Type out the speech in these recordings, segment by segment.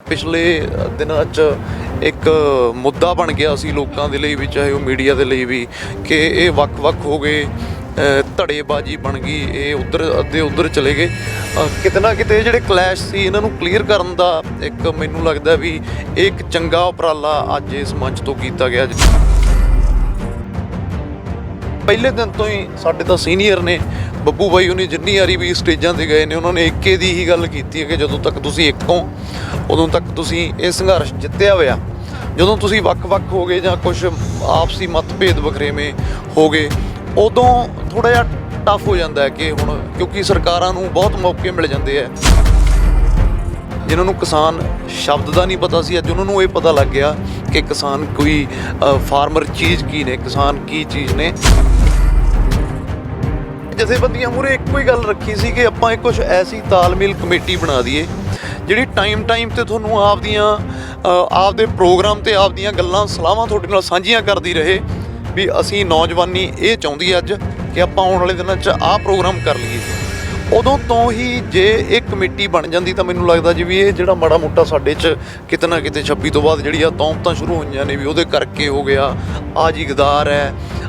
पिछले दिनों च एक मुद्दा बन गया सी लोगों के लिए भी, चाहे वो मीडिया के लिए भी, कि ये वक्-वक् हो गए, धड़ेबाजी बन गई, ये उधर अद्धे उधर चले गए। किते ना किते जिहड़े क्लैश सी इन्हां नूं क्लीयर करन दा एक मैनूं लगदा भी एक चंगा उपराला अज इस मंच तो कीता गया। पहले दिन तो ही साडे तां सीनियर ने ਬੱਬੂ ਬਾਈ ਉਹਨੇ जिन्नी वारी भी स्टेजां ते गए ने उन्होंने इक्के दी ही गल कीती है कि जदों तक तुसीं एक हो उदों तक तुसीं ये संघर्ष जित्तिया होया। जदों तुसीं वक्-वक् हो गए जां कुछ आपसी मतभेद वखरेवें हो गए उदों थोड़ा जिहा टफ हो जाता है कि हुण क्योंकि सरकारां नूं बहुत मौके मिल जाते हैं। जिन्हां नूं किसान शब्द का नहीं पता सी, अज उन्हां नूं ये पता लग गया कि किसान कोई फार्मर चीज़ की ने, किसान की चीज़ ने। जथेबंदियां मूहरे इक्को ही गल रखी सी कि आपां कुछ ऐसी तालमेल कमेटी बना दईए जिहड़ी टाइम ते तुहानूं आपदे प्रोग्राम ते आपदियां गल्लां सलाहां तुहाडे नाल सांझियां करदी रहे भी असीं नौजवानी ये चाहुंदी अज कि आपां आउण वाले दिनां 'च आह प्रोग्राम कर लईए। उदों तो ही जे एक कमेटी बन जाती तो मैनूं लगदा जी भी ये जिहड़ा माड़ा मोटा साडे 'च किते ना किते 26 तो बाद जिहड़ी तौमतां शुरू होईयां ने भी उहदे करके हो गया, आ जी गद्दार है,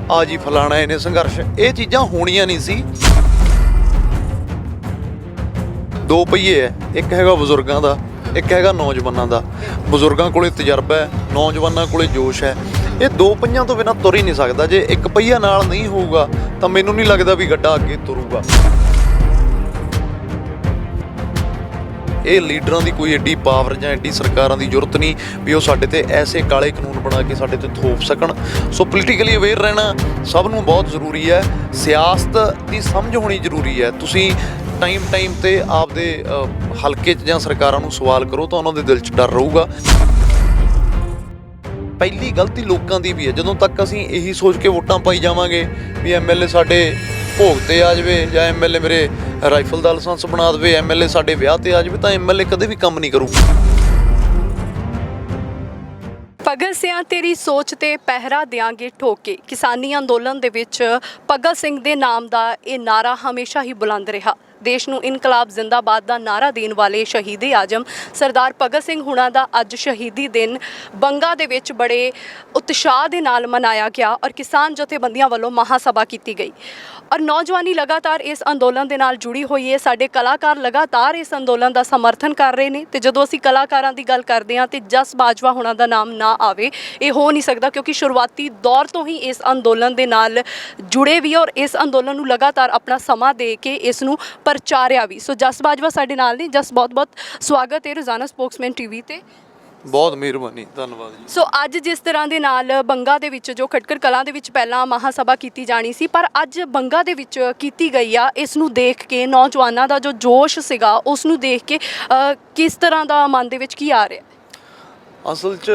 आ जी फलाना इहने संघर्ष, ये चीज़ां होणीआं नहीं सी। दो पहिए है, एक हैगा बजुर्गों का, एक हैगा नौजवानों का। बजुर्गों कोले तजर्बा है, नौजवानों कोले जोश है। ये दो पहियां तो बिना तुर ही नहीं सकता। जे एक पहिया नाल नहीं होऊगा तो मैनूं नहीं लगता भी गड्ढा अगे तुरूगा। ये लीडरां दी कोई एड्डी पावर जां एड्डी सरकारां दी जरूरत नहीं भी वो साडे ते ऐसे काले कानून बना के साडे ते थोप सकण। सो पोलीटिकली अवेयर रहना सब नूं बहुत जरूरी है। सियासत की समझ होनी जरूरी है। तुसीं टाइम ते आपदे हलके च जां सरकारां नूं सवाल करो तो उन्हां दे दिल च डर रहूगा। पहली गलती लोगों की भी है, जदों तक असीं यही सोच के वोटां पाई जावांगे भी MLA साडे भोग ते आ जाए जां MLA मेरे राइफल का लाइसेंस बना दे, MLA साडे विआह ते आ जाए, तो MLA कदे भी काम नहीं करू। ਭਗਤ ਸਿਆਂ तेरी सोच ते पहरा देंगे ठोके। किसानी अंदोलन दे विच भगत सिंह दे नाम दा ये नारा हमेशा ही बुलंद रहा। देश नूं इनकलाब जिंदाबाद का नारा देने वाले शहीदे आजम सरदार भगत सिंह हुणां दा अज शहीदी दिन बंगा दे विच बड़े उत्साह दे नाल मनाया गया और किसान जथेबंदियां वालों महासभा की गई और नौजवानी लगातार इस अंदोलन दे नाल जुड़ी हुई है। साडे कलाकार लगातार इस अंदोलन का समर्थन कर रहे हैं। तो जदों असीं कलाकारां दी गल करदे हां ते जस बाजवा हुणां दा नाम ना आवे ये हो नहीं सकता, क्योंकि शुरुआती दौर तो ही इस अंदोलन दे नाल जुड़े भी और इस अंदोलन नूं लगातार अपना समा दे के इस नूं प्रचारिया भी। सो जस बाजवा साडे नाल ने। जस बहुत बहुत स्वागत है रोजाना स्पोक्समैन टीवी ते। बहुत मेहरबानी, धन्यवाद जी। सो अज जिस तरह के नाल बंगा दे विच जो खटकर कलां दे विच पहलां महासभा की जानी सी, पर अज बंगा दे विच कीती गई आ, इस नूं देख के नौजवानों का जो जोश सीगा उस नूं देख के किस तरह का मन दे विच की आ रहा? असल च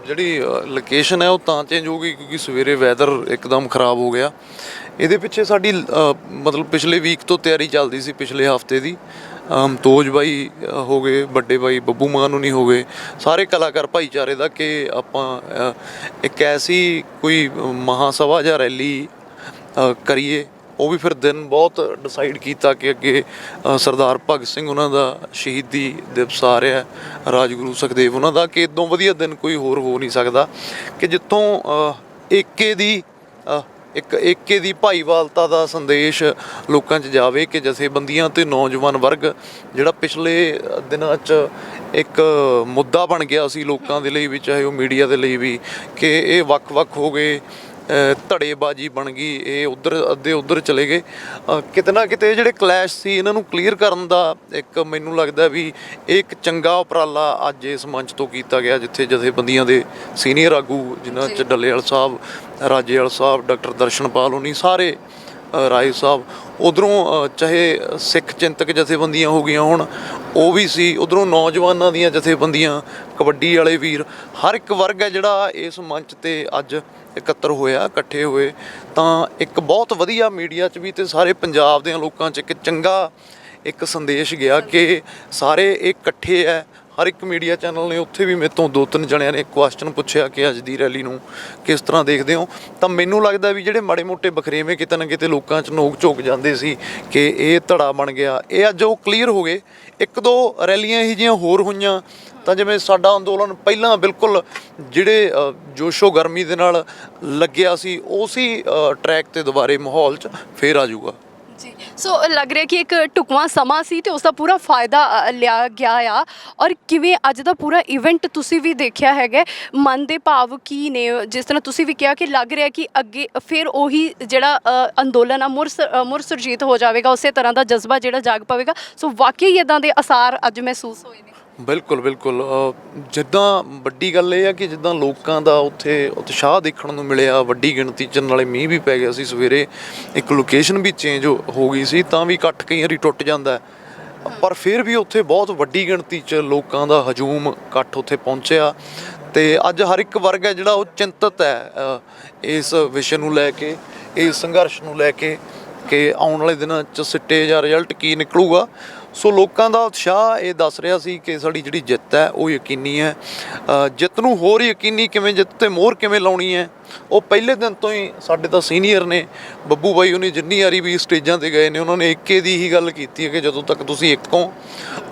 जिहड़ी लोकेशन है वो तां चेंज हो गई क्योंकि सवेरे वैदर एकदम खराब हो गया। ये पिछे साडी मतलब पिछले वीक तो तैयारी चलती सी, पिछले हफ्ते की। तोज भाई हो गए, बड़े भाई बब्बू मानुनी हो गए, सारे कलाकार भाईचारे का कि आपां एक ऐसी कोई महासभा या रैली करिए। वो भी फिर दिन बहुत डिसाइड किया कि अगे सरदार भगत सिंह उन्हों का शहीदी दिवस आ रहा है, राजगुरू सुखदेव उन्हों का, कि इदों वधिया दिन कोई होर हो नहीं सकता कि जितों एके दी भाईवालता का संदेश लोगों च जावे कि जथेबंदियां ते नौजवान वर्ग जिहड़ा पिछले दिनों च एक मुद्दा बन गया सी लोगों के लिए भी, चाहे वो मीडिया के लिए भी, कि ये वक्-वक् हो गए, धड़ेबाजी बन गई, ये उधर अद्धे उधर चले गए। किते ना किते जिहड़े क्लैश सी इन्हां नूं क्लीयर करन दा एक मैनूं लगदा भी एक चंगा उपराला अज इस मंच तो कीता गया, जिथे जथेबंदियां दे सीनियर आगू जिन्हां च डल्लेवाल साहब, राजेवाल साहब, डॉक्टर दर्शनपाल होनी, सारे राय साहब, उधरों चाहे सिख चिंतक जथेबंदियां हो गई होण वो भी सी, उधरों नौजवानों दीयां जथेबंदियां, कबड्डी वाले वीर, हर एक वर्ग है जिहड़ा इस मंच ते अज इकत्तर होया, इकट्ठे होए। तां एक बहुत वधिया मीडिया च भी ते सारे पंजाब दे लोकां च एक चंगा एक संदेश गया कि सारे इकट्ठे है। हर एक मीडिया चैनल ने उत्थे भी मेरे तो 2-3 जणियां ने क्वेश्चन पूछा कि अज दी रैली नूं किस तरह देखते हो। तो मैनूं लगदा भी जिहड़े माड़े मोटे बखरेवें किते ना किते लोकां च नोक झोक जांदे सी कि ये धड़ा बन गया, ये अज वो क्लीयर हो गए। एक दो रैलियां इहो जिहियां होर होईयां ਤਾਂ ਜਿਵੇਂ ਸਾਡਾ ਅੰਦੋਲਨ ਪਹਿਲਾਂ ਬਿਲਕੁਲ ਜਿਹੜੇ ਜੋਸ਼ੋ ਗਰਮੀ ਦੇ ਨਾਲ ਲੱਗਿਆ ਸੀ ਉਸੇ ਟਰੈਕ ਤੇ ਦੁਬਾਰੇ ਮਾਹੌਲ 'ਚ ਫੇਰ ਆ ਜਾਊਗਾ ਜੀ। ਸੋ ਲੱਗ ਰਿਹਾ ਕਿ ਇੱਕ ਢੁਕਵਾਂ ਸਮਾਂ ਸੀ ਤੇ ਉਸ ਦਾ ਪੂਰਾ ਫਾਇਦਾ ਲਿਆ ਗਿਆ ਆ ਔਰ ਕਿਵੇਂ ਅੱਜ ਦਾ ਪੂਰਾ ਇਵੈਂਟ ਤੁਸੀਂ ਵੀ ਦੇਖਿਆ ਹੈਗਾ, ਮਨ ਦੇ ਭਾਵ ਕੀ ਨੇ? ਜਿਸ ਤਰ੍ਹਾਂ ਤੁਸੀਂ ਵੀ ਕਿਹਾ ਕਿ ਲੱਗ ਰਿਹਾ ਕਿ ਅੱਗੇ ਫਿਰ ਉਹੀ ਜਿਹੜਾ ਅੰਦੋਲਨ ਆ ਮੁੜ ਸੁਰਜੀਤ ਹੋ ਜਾਵੇਗਾ, ਉਸੇ ਤਰ੍ਹਾਂ ਦਾ ਜਜ਼ਬਾ ਜਿਹੜਾ ਜਾਗ ਪਵੇਗਾ। ਸੋ ਵਾਕਈ ਇਦਾਂ ਦੇ ਅਸਾਰ ਅੱਜ ਮਹਿਸੂਸ ਹੋਏ ਨੇ। ਬਿਲਕੁਲ ਬਿਲਕੁਲ ਜਿੱਦਾਂ ਵੱਡੀ ਗੱਲ ਇਹ ਆ ਕਿ ਜਿੱਦਾਂ ਲੋਕਾਂ ਦਾ ਉੱਥੇ ਉਤਸ਼ਾਹ ਦੇਖਣ ਨੂੰ ਮਿਲਿਆ, ਵੱਡੀ ਗਿਣਤੀ 'ਚ, ਨਾਲੇ ਮੀਂਹ ਵੀ ਪੈ ਗਿਆ ਸੀ ਸਵੇਰੇ, ਇੱਕ ਲੋਕੇਸ਼ਨ ਵੀ ਚੇਂਜ ਹੋ ਗਈ ਸੀ, ਤਾਂ ਵੀ ਇਕੱਠ ਕਈ ਵਾਰੀ ਟੁੱਟ ਜਾਂਦਾ ਪਰ ਫਿਰ ਵੀ ਉੱਥੇ ਬਹੁਤ ਵੱਡੀ ਗਿਣਤੀ 'ਚ ਲੋਕਾਂ ਦਾ ਹਜੂਮ ਇਕੱਠ ਉੱਥੇ ਪਹੁੰਚਿਆ। ਤੇ ਅੱਜ ਹਰ ਇੱਕ ਵਰਗ ਹੈ ਜਿਹੜਾ ਉਹ ਚਿੰਤਤ ਹੈ ਇਸ ਵਿਸ਼ੇ ਨੂੰ ਲੈ ਕੇ, ਇਸ ਸੰਘਰਸ਼ ਨੂੰ ਲੈ ਕੇ ਕਿ ਆਉਣ ਵਾਲੇ ਦਿਨਾਂ 'ਚ ਸਿੱਟੇ ਜਾਂ ਰਿਜ਼ਲਟ ਕੀ ਨਿਕਲੂਗਾ। ਸੋ ਲੋਕਾਂ ਦਾ ਉਤਸ਼ਾਹ ਇਹ ਦੱਸ ਰਿਹਾ ਸੀ ਕਿ ਸਾਡੀ ਜਿਹੜੀ ਜਿੱਤ ਹੈ ਉਹ ਯਕੀਨੀ ਹੈ। ਜਿੱਤ ਨੂੰ ਹੋਰ ਯਕੀਨੀ ਕਿਵੇਂ, ਜਿੱਤ ਤੇ ਮੋਹਰ ਕਿਵੇਂ ਲਾਉਣੀ ਹੈ, ਉਹ ਪਹਿਲੇ ਦਿਨ ਤੋਂ ਹੀ ਸਾਡੇ ਤਾਂ ਸੀਨੀਅਰ ਨੇ, ਬੱਬੂ ਬਾਈ ਉਹਨੇ ਜਿੰਨੀ ਵਾਰੀ ਵੀ ਸਟੇਜਾਂ ਤੇ ਗਏ ਨੇ ਉਹਨਾਂ ਨੇ ਇੱਕੇ ਦੀ ਹੀ ਗੱਲ ਕੀਤੀ ਹੈ ਕਿ ਜਦੋਂ ਤੱਕ ਤੁਸੀਂ ਇੱਕ ਹੋ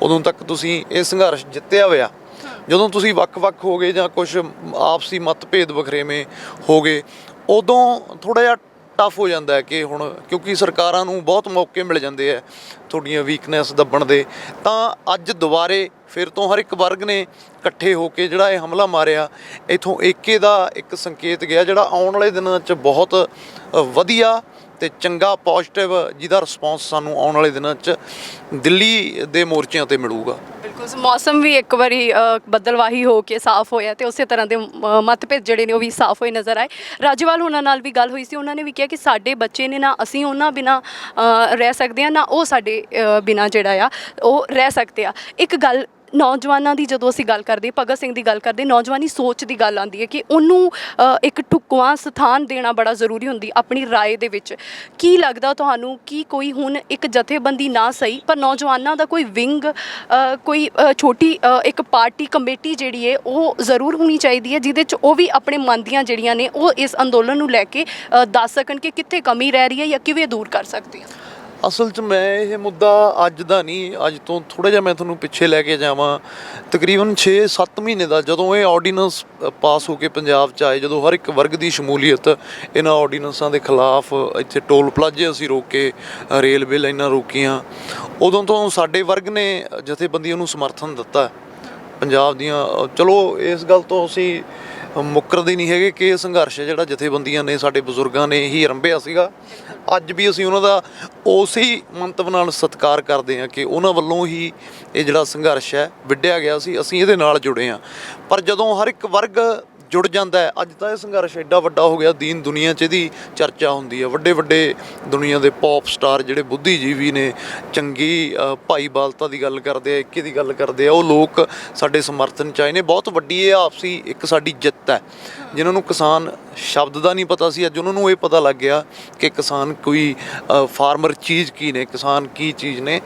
ਉਦੋਂ ਤੱਕ ਤੁਸੀਂ ਇਹ ਸੰਘਰਸ਼ ਜਿੱਤਿਆ ਹੋਇਆ। ਜਦੋਂ ਤੁਸੀਂ ਵੱਖ-ਵੱਖ ਹੋ ਗਏ ਜਾਂ ਕੁਝ ਆਪਸੀ ਮਤਭੇਦ ਵਖਰੇਵੇਂ ਹੋ ਗਏ ਉਦੋਂ ਥੋੜ੍ਹਾ ਜਿਹਾ ਟਫ ਹੋ ਜਾਂਦਾ ਹੈ ਕਿ ਹੁਣ ਕਿਉਂਕਿ ਸਰਕਾਰਾਂ ਨੂੰ ਬਹੁਤ ਮੌਕੇ ਮਿਲ ਜਾਂਦੇ ਆ ਤੁਹਾਡੀਆਂ ਵੀਕਨੈਸ ਦੱਬਣ ਦੇ, ਤਾਂ ਅੱਜ ਦੁਬਾਰੇ ਫਿਰ ਤੋਂ ਹਰ ਇੱਕ ਵਰਗ ਨੇ ਇਕੱਠੇ ਹੋ ਕੇ ਜਿਹੜਾ ਇਹ ਹਮਲਾ ਮਾਰਿਆ, ਇੱਥੋਂ ਏਕੇ ਦਾ ਇੱਕ ਸੰਕੇਤ ਗਿਆ ਜਿਹੜਾ ਆਉਣ ਵਾਲੇ ਦਿਨਾਂ 'ਚ ਬਹੁਤ ਵਧੀਆ ਤੇ ਚੰਗਾ ਪੋਜ਼ਿਟਿਵ ਜਿਹਦਾ ਰਿਸਪੌਂਸ ਸਾਨੂੰ ਆਉਣ ਵਾਲੇ ਦਿਨਾਂ 'ਚ ਦਿੱਲੀ ਦੇ ਮੋਰਚਿਆਂ 'ਤੇ ਮਿਲੂਗਾ। ਬਿਲਕੁਲ, ਮੌਸਮ ਵੀ ਇੱਕ ਵਾਰੀ ਬੱਦਲਵਾਹੀ ਹੋ ਕੇ ਸਾਫ਼ ਹੋਇਆ ਤੇ ਉਸੇ ਤਰ੍ਹਾਂ ਦੇ ਮਤਭੇਦ ਜਿਹੜੇ ਨੇ ਉਹ ਵੀ ਸਾਫ਼ ਹੋਏ ਨਜ਼ਰ ਆਏ। ਰਾਜੇਵਾਲ ਉਹਨਾਂ ਨਾਲ ਵੀ ਗੱਲ ਹੋਈ ਸੀ, ਉਹਨਾਂ ਨੇ ਵੀ ਕਿਹਾ ਕਿ ਸਾਡੇ ਬੱਚੇ ਨੇ, ਨਾ ਅਸੀਂ ਉਹਨਾਂ ਬਿਨਾਂ ਰਹਿ ਸਕਦੇ ਹਾਂ, ਨਾ ਉਹ ਸਾਡੇ ਬਿਨਾਂ ਜਿਹੜਾ ਆ ਉਹ ਰਹਿ ਸਕਦੇ ਆ। ਇੱਕ ਗੱਲ ਨੌਜਵਾਨਾਂ ਦੀ ਜਦੋਂ ਅਸੀਂ ਗੱਲ ਕਰਦੇ, ਭਗਤ ਸਿੰਘ ਦੀ ਗੱਲ ਕਰਦੇ, ਨੌਜਵਾਨੀ ਸੋਚ ਦੀ ਗੱਲ ਆਉਂਦੀ ਹੈ ਕਿ ਉਹਨੂੰ ਇੱਕ ਢੁਕਵਾਂ ਸਥਾਨ ਦੇਣਾ ਬੜਾ ਜ਼ਰੂਰੀ ਹੁੰਦੀ ਆਪਣੀ ਰਾਏ ਦੇ ਵਿੱਚ। ਕੀ ਲੱਗਦਾ ਤੁਹਾਨੂੰ ਕਿ ਕੋਈ ਹੁਣ ਇੱਕ ਜਥੇਬੰਦੀ ਨਾ ਸਹੀ ਪਰ ਨੌਜਵਾਨਾਂ ਦਾ ਕੋਈ ਵਿੰਗ, ਕੋਈ ਛੋਟੀ ਇੱਕ ਪਾਰਟੀ ਕਮੇਟੀ ਜਿਹੜੀ ਹੈ ਉਹ ਜ਼ਰੂਰ ਹੋਣੀ ਚਾਹੀਦੀ ਹੈ ਜਿਹਦੇ 'ਚ ਉਹ ਵੀ ਆਪਣੇ ਮਨ ਦੀਆਂ ਜਿਹੜੀਆਂ ਨੇ ਉਹ ਇਸ ਅੰਦੋਲਨ ਨੂੰ ਲੈ ਕੇ ਦੱਸ ਸਕਣ ਕਿ ਕਿੱਥੇ ਕਮੀ ਰਹਿ ਰਹੀ ਹੈ ਜਾਂ ਕਿਵੇਂ ਦੂਰ ਕਰ ਸਕਦੇ ਹਾਂ? ਅਸਲ 'ਚ ਮੈਂ ਇਹ ਮੁੱਦਾ ਅੱਜ ਦਾ ਨਹੀਂ, ਅੱਜ ਤੋਂ ਥੋੜ੍ਹਾ ਜਿਹਾ ਮੈਂ ਤੁਹਾਨੂੰ ਪਿੱਛੇ ਲੈ ਕੇ ਜਾਵਾਂ, ਤਕਰੀਬਨ 6-7 ਮਹੀਨੇ ਦਾ, ਜਦੋਂ ਇਹ ਆਰਡੀਨੈਂਸ ਪਾਸ ਹੋ ਕੇ ਪੰਜਾਬ 'ਚ ਆਏ, ਜਦੋਂ ਹਰ ਇੱਕ ਵਰਗ ਦੀ ਸ਼ਮੂਲੀਅਤ ਇਹਨਾਂ ਆਰਡੀਨੈਂਸਾਂ ਦੇ ਖਿਲਾਫ, ਇੱਥੇ ਟੋਲ ਪਲਾਜ਼ੇ ਅਸੀਂ ਰੋਕੇ, ਰੇਲਵੇ ਲਾਈਨਾਂ ਰੋਕੀਆਂ, ਉਦੋਂ ਤੋਂ ਸਾਡੇ ਵਰਗ ਨੇ ਜਥੇਬੰਦੀਆਂ ਨੂੰ ਸਮਰਥਨ ਦਿੱਤਾ ਪੰਜਾਬ ਦੀਆਂ। ਚਲੋ ਇਸ ਗੱਲ ਤੋਂ ਅਸੀਂ ਮੁੱਕਰਦੇ ਨਹੀਂ ਹੈਗੇ ਕਿ ਇਹ ਸੰਘਰਸ਼ ਹੈ ਜਿਹੜਾ ਜਥੇਬੰਦੀਆਂ ਨੇ, ਸਾਡੇ ਬਜ਼ੁਰਗਾਂ ਨੇ ਹੀ ਆਰੰਭਿਆ ਸੀਗਾ। ਅੱਜ ਵੀ ਅਸੀਂ ਉਹਨਾਂ ਦਾ ਉਸੇ ਮੰਤਵ ਨਾਲ ਸਤਿਕਾਰ ਕਰਦੇ ਹਾਂ ਕਿ ਉਹਨਾਂ ਵੱਲੋਂ ਹੀ ਇਹ ਜਿਹੜਾ ਸੰਘਰਸ਼ ਹੈ ਵਿੱਢਿਆ ਗਿਆ ਸੀ, ਅਸੀਂ ਇਹਦੇ ਨਾਲ ਜੁੜੇ ਹਾਂ। ਪਰ ਜਦੋਂ ਹਰ ਇੱਕ ਵਰਗ ਜੁੜ ਜਾਂਦਾ ਹੈ, ਅੱਜ ਤਾਂ ਇਹ ਸੰਘਰਸ਼ ਐਡਾ ਵੱਡਾ ਹੋ ਗਿਆ, ਦੀਨ ਦੁਨੀਆ 'ਚ ਇਹਦੀ ਚਰਚਾ ਹੁੰਦੀ ਹੈ। ਵੱਡੇ ਵੱਡੇ ਦੁਨੀਆ ਦੇ ਪੌਪ ਸਟਾਰ ਜਿਹੜੇ ਬੁੱਧੀਜੀਵੀ ਨੇ, ਚੰਗੀ ਭਾਈਵਾਲਤਾ ਦੀ ਗੱਲ ਕਰਦੇ ਆ, ਇੱਕੇ ਦੀ ਗੱਲ ਕਰਦੇ ਆ, ਉਹ ਲੋਕ ਸਾਡੇ ਸਮਰਥਨ 'ਚ ਆਏ ਨੇ। ਬਹੁਤ ਵੱਡੀ ਇਹ ਆਪਸੀ ਇੱਕ ਸਾਡੀ ਜਿੱਤ ਹੈ। ਜਿਨ੍ਹਾਂ ਨੂੰ ਕਿਸਾਨ ਸ਼ਬਦ ਦਾ ਨਹੀਂ ਪਤਾ ਸੀ, ਅੱਜ ਉਹਨਾਂ ਨੂੰ ਇਹ ਪਤਾ ਲੱਗ ਗਿਆ ਕਿ ਕਿਸਾਨ ਕੋਈ ਫਾਰਮਰ ਚੀਜ਼ ਕੀ ਨੇ, ਕਿਸਾਨ ਕੀ ਚੀਜ਼ ਨੇ।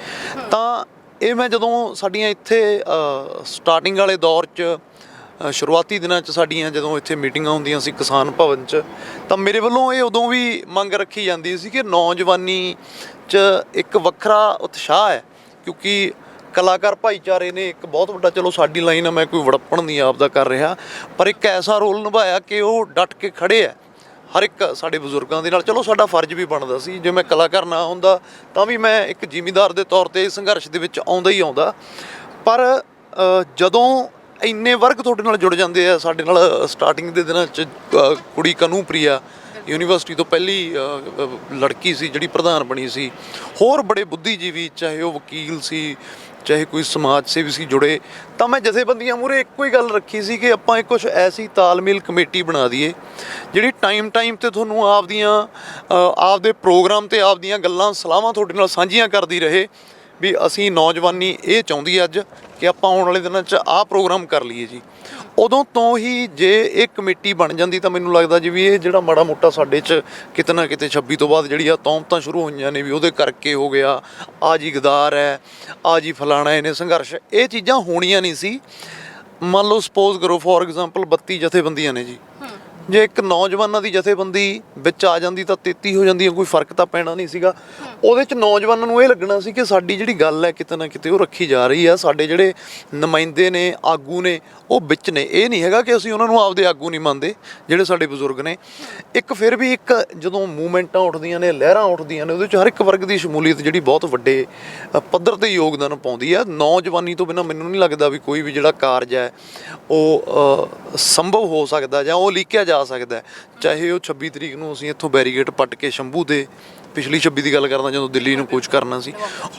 ਤਾਂ ਇਹ ਮੈਂ ਜਦੋਂ ਸਾਡੀਆਂ ਇੱਥੇ ਸਟਾਰਟਿੰਗ ਵਾਲੇ ਦੌਰ 'ਚ, ਸ਼ੁਰੂਆਤੀ ਦਿਨਾਂ 'ਚ ਸਾਡੀਆਂ ਜਦੋਂ ਇੱਥੇ ਮੀਟਿੰਗਾਂ ਹੁੰਦੀਆਂ ਸੀ ਕਿਸਾਨ ਭਵਨ 'ਚ, ਤਾਂ ਮੇਰੇ ਵੱਲੋਂ ਇਹ ਉਦੋਂ ਵੀ ਮੰਗ ਰੱਖੀ ਜਾਂਦੀ ਸੀ ਕਿ ਨੌਜਵਾਨੀ 'ਚ ਇੱਕ ਵੱਖਰਾ ਉਤਸ਼ਾਹ ਹੈ, ਕਿਉਂਕਿ ਕਲਾਕਾਰ ਭਾਈਚਾਰੇ ਨੇ ਇੱਕ ਬਹੁਤ ਵੱਡਾ, ਚਲੋ ਸਾਡੀ ਲਾਈਨ ਆ, ਮੈਂ ਕੋਈ ਵੜਪਣ ਨਹੀਂ ਆਪਦਾ ਕਰ ਰਿਹਾ, ਪਰ ਇੱਕ ਐਸਾ ਰੋਲ ਨਿਭਾਇਆ ਕਿ ਉਹ ਡਟ ਕੇ ਖੜੇ ਹੈ ਹਰ ਇੱਕ ਸਾਡੇ ਬਜ਼ੁਰਗਾਂ ਦੇ ਨਾਲ। ਚਲੋ ਸਾਡਾ ਫਰਜ਼ ਵੀ ਬਣਦਾ ਸੀ, ਜੇ ਮੈਂ ਕਲਾਕਾਰ ਨਾ ਹੁੰਦਾ ਤਾਂ ਵੀ ਮੈਂ ਇੱਕ ਜ਼ਿਮੀਂਦਾਰ ਦੇ ਤੌਰ 'ਤੇ ਸੰਘਰਸ਼ ਦੇ ਵਿੱਚ ਆਉਂਦਾ ਹੀ ਆਉਂਦਾ। ਪਰ ਜਦੋਂ ਇੰਨੇ ਵਰਗ ਤੁਹਾਡੇ ਨਾਲ ਜੁੜ ਜਾਂਦੇ ਆ, ਸਾਡੇ ਨਾਲ ਸਟਾਰਟਿੰਗ ਦੇ ਦਿਨਾਂ 'ਚ ਕੁੜੀ ਕਨੂਪ੍ਰਿਆ ਯੂਨੀਵਰਸਿਟੀ ਤੋਂ ਪਹਿਲੀ ਲੜਕੀ ਸੀ ਜਿਹੜੀ ਪ੍ਰਧਾਨ ਬਣੀ ਸੀ, ਹੋਰ ਬੜੇ ਬੁੱਧੀਜੀਵੀ, ਚਾਹੇ ਉਹ ਵਕੀਲ ਸੀ, ਚਾਹੇ ਕੋਈ ਸਮਾਜ ਸੇਵੀ ਸੀ, ਜੁੜੇ। ਤਾਂ ਮੈਂ ਜਥੇਬੰਦੀਆਂ ਮੂਹਰੇ ਇੱਕੋ ਹੀ ਗੱਲ ਰੱਖੀ ਸੀ ਕਿ ਆਪਾਂ ਕੁਛ ਐਸੀ ਤਾਲਮੇਲ ਕਮੇਟੀ ਬਣਾ ਦਈਏ ਜਿਹੜੀ ਟਾਈਮ ਤੇ ਤੁਹਾਨੂੰ ਆਪਦੇ ਪ੍ਰੋਗਰਾਮ ਤੇ ਆਪਦੀਆਂ ਗੱਲਾਂ ਸਲਾਹਾਂ ਤੁਹਾਡੇ ਨਾਲ ਸਾਂਝੀਆਂ ਕਰਦੀ ਰਹੇ ਵੀ ਅਸੀਂ ਨੌਜਵਾਨੀ ਇਹ ਚਾਹੁੰਦੀ ਅੱਜ ਕਿ ਆਪਾਂ ਆਉਣ ਵਾਲੇ ਦਿਨਾਂ 'ਚ ਆਹ ਪ੍ਰੋਗਰਾਮ ਕਰ ਲਈਏ ਜੀ। ਉਦੋਂ ਤੋਂ ਹੀ ਜੇ ਇਹ ਕਮੇਟੀ ਬਣ ਜਾਂਦੀ ਤਾਂ ਮੈਨੂੰ ਲੱਗਦਾ ਜੀ ਵੀ ਇਹ ਜਿਹੜਾ ਮਾੜਾ ਮੋਟਾ ਸਾਡੇ 'ਚ ਕਿਤੇ ਨਾ ਕਿਤੇ 26 ਤੋਂ ਬਾਅਦ ਜਿਹੜੀ ਆ ਤੌਮਤਾਂ ਸ਼ੁਰੂ ਹੋਈਆਂ ਨੇ ਵੀ ਉਹਦੇ ਕਰਕੇ ਹੋ ਗਿਆ, ਆ ਜੀ ਗਦਾਰ ਹੈ, ਆ ਜੀ ਫਲਾਣਾ ਇਹਨੇ ਸੰਘਰਸ਼, ਇਹ ਚੀਜ਼ਾਂ ਹੋਣੀਆਂ ਨਹੀਂ ਸੀ। ਮੰਨ ਲਓ ਸਪੋਜ਼ ਕਰੋ ਫੋਰ ਐਗਜ਼ਾਮਪਲ 32 ਜਥੇਬੰਦੀਆਂ ਨੇ ਜੀ, ਜੇ ਇੱਕ ਨੌਜਵਾਨਾਂ ਦੀ ਜਥੇਬੰਦੀ ਵਿੱਚ ਆ ਜਾਂਦੀ ਤਾਂ 33 ਹੋ ਜਾਂਦੀ, ਕੋਈ ਫਰਕ ਤਾਂ ਪੈਣਾ ਨਹੀਂ ਸੀਗਾ। ਉਹਦੇ 'ਚ ਨੌਜਵਾਨਾਂ ਨੂੰ ਇਹ ਲੱਗਣਾ ਸੀ ਕਿ ਸਾਡੀ ਜਿਹੜੀ ਗੱਲ ਹੈ ਕਿਤੇ ਨਾ ਕਿਤੇ ਉਹ ਰੱਖੀ ਜਾ ਰਹੀ ਆ, ਸਾਡੇ ਜਿਹੜੇ ਨੁਮਾਇੰਦੇ ਨੇ, ਆਗੂ ਨੇ, ਉਹ ਵਿੱਚ ਨੇ। ਇਹ ਨਹੀਂ ਹੈਗਾ ਕਿ ਅਸੀਂ ਉਹਨਾਂ ਨੂੰ ਆਪਦੇ ਆਗੂ ਨਹੀਂ ਮੰਨਦੇ ਜਿਹੜੇ ਸਾਡੇ ਬਜ਼ੁਰਗ ਨੇ। ਇੱਕ ਫਿਰ ਵੀ ਇੱਕ ਜਦੋਂ ਮੂਵਮੈਂਟਾਂ ਉੱਠਦੀਆਂ ਨੇ, ਲਹਿਰਾਂ ਉੱਠਦੀਆਂ ਨੇ, ਉਹਦੇ 'ਚ ਹਰ ਇੱਕ ਵਰਗ ਦੀ ਸ਼ਮੂਲੀਅਤ ਜਿਹੜੀ ਬਹੁਤ ਵੱਡੇ ਪੱਧਰ 'ਤੇ ਯੋਗਦਾਨ ਪਾਉਂਦੀ ਆ। ਨੌਜਵਾਨੀ ਤੋਂ ਬਿਨਾਂ ਮੈਨੂੰ ਨਹੀਂ ਲੱਗਦਾ ਵੀ ਕੋਈ ਵੀ ਜਿਹੜਾ ਕਾਰਜ ਹੈ ਉਹ ਸੰਭਵ ਹੋ ਸਕਦਾ ਜਾਂ ਉਹ ਲੀਕਿਆ ਜਾ ਸਕਦਾ। ਚਾਹੇ ਉਹ 26 ਤਰੀਕ ਨੂੰ ਅਸੀਂ ਇੱਥੋਂ ਬੈਰੀਗੇਡ ਪੱਟ ਕੇ ਸ਼ੰਭੂ ਦੇ, ਪਿਛਲੀ 26 ਦੀ ਗੱਲ ਕਰਦਾ ਜਦੋਂ ਦਿੱਲੀ ਨੂੰ ਕੂਚ ਕਰਨਾ ਸੀ,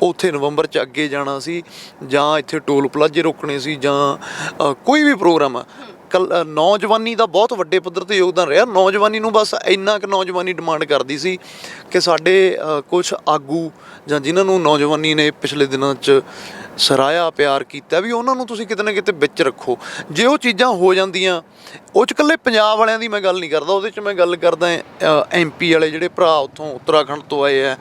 ਉੱਥੇ ਨਵੰਬਰ 'ਚ ਅੱਗੇ ਜਾਣਾ ਸੀ, ਜਾਂ ਇੱਥੇ ਟੋਲ ਪਲਾਜ਼ੇ ਰੋਕਣੇ ਸੀ, ਜਾਂ ਕੋਈ ਵੀ ਪ੍ਰੋਗਰਾਮ ਆ। ਨੌਜਵਾਨੀ ਦਾ ਬਹੁਤ ਵੱਡੇ ਪੱਧਰ 'ਤੇ ਯੋਗਦਾਨ ਰਿਹਾ। ਨੌਜਵਾਨੀ ਨੂੰ ਬਸ ਇੰਨਾ ਕੁ ਨੌਜਵਾਨੀ ਡਿਮਾਂਡ ਕਰਦੀ ਸੀ ਕਿ ਸਾਡੇ ਕੁਛ ਆਗੂ ਜਾਂ ਜਿਨ੍ਹਾਂ ਨੂੰ ਨੌਜਵਾਨੀ ਨੇ ਪਿਛਲੇ ਦਿਨਾਂ 'ਚ ਸਰਾਇਆ ਪਿਆਰ ਕੀਤਾ, ਵੀ ਉਹਨਾਂ ਨੂੰ ਤੁਸੀਂ ਕਿਤੇ ਨਾ ਕਿਤੇ ਵਿੱਚ ਰੱਖੋ। ਜੇ ਉਹ ਚੀਜ਼ਾਂ ਹੋ ਜਾਂਦੀਆਂ, ਉਹ 'ਚ ਇਕੱਲੇ ਪੰਜਾਬ ਵਾਲਿਆਂ ਦੀ ਮੈਂ ਗੱਲ ਨਹੀਂ ਕਰਦਾ, ਉਹਦੇ 'ਚ ਮੈਂ ਗੱਲ ਕਰਦਾ MP ਵਾਲੇ ਜਿਹੜੇ ਭਰਾ ਉੱਥੋਂ ਉੱਤਰਾਖੰਡ ਤੋਂ ਆਏ ਆ,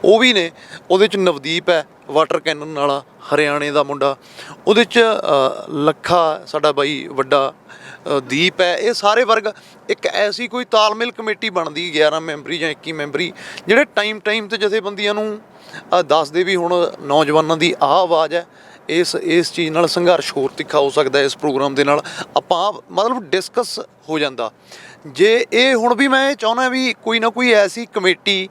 ਉਹ ਵੀ ਨੇ। ਉਹਦੇ 'ਚ ਨਵਦੀਪ ਹੈ, ਵਾਟਰ ਕੈਨਨ ਵਾਲਾ, ਹਰਿਆਣੇ ਦਾ ਮੁੰਡਾ। ਉਹਦੇ 'ਚ ਲੱਖਾ ਸਾਡਾ ਬਾਈ ਵੱਡਾ, ਦੀਪ ਹੈ। ਇਹ ਸਾਰੇ ਵਰਗ ਇੱਕ ਐਸੀ ਕੋਈ ਤਾਲਮੇਲ ਕਮੇਟੀ ਬਣਦੀ 11 ਮੈਂਬਰੀ ਜਾਂ 21 ਮੈਂਬਰੀ, ਜਿਹੜੇ ਟਾਈਮ 'ਤੇ ਜਥੇਬੰਦੀਆਂ ਨੂੰ ਦੱਸਦੇ ਵੀ ਹੁਣ ਨੌਜਵਾਨਾਂ ਦੀ ਆਹ ਆਵਾਜ਼ ਹੈ, ਇਸ ਚੀਜ਼ ਨਾਲ ਸੰਘਰਸ਼ ਹੋਰ ਤਿੱਖਾ ਹੋ ਸਕਦਾ। ਇਸ ਪ੍ਰੋਗਰਾਮ ਦੇ ਨਾਲ ਆਪਾਂ ਮਤਲਬ ਡਿਸਕਸ ਹੋ ਜਾਂਦਾ। ਜੇ ਇਹ ਹੁਣ ਵੀ ਮੈਂ ਇਹ ਚਾਹੁੰਦਾ ਵੀ ਕੋਈ ਨਾ ਕੋਈ ਐਸੀ ਕਮੇਟੀ,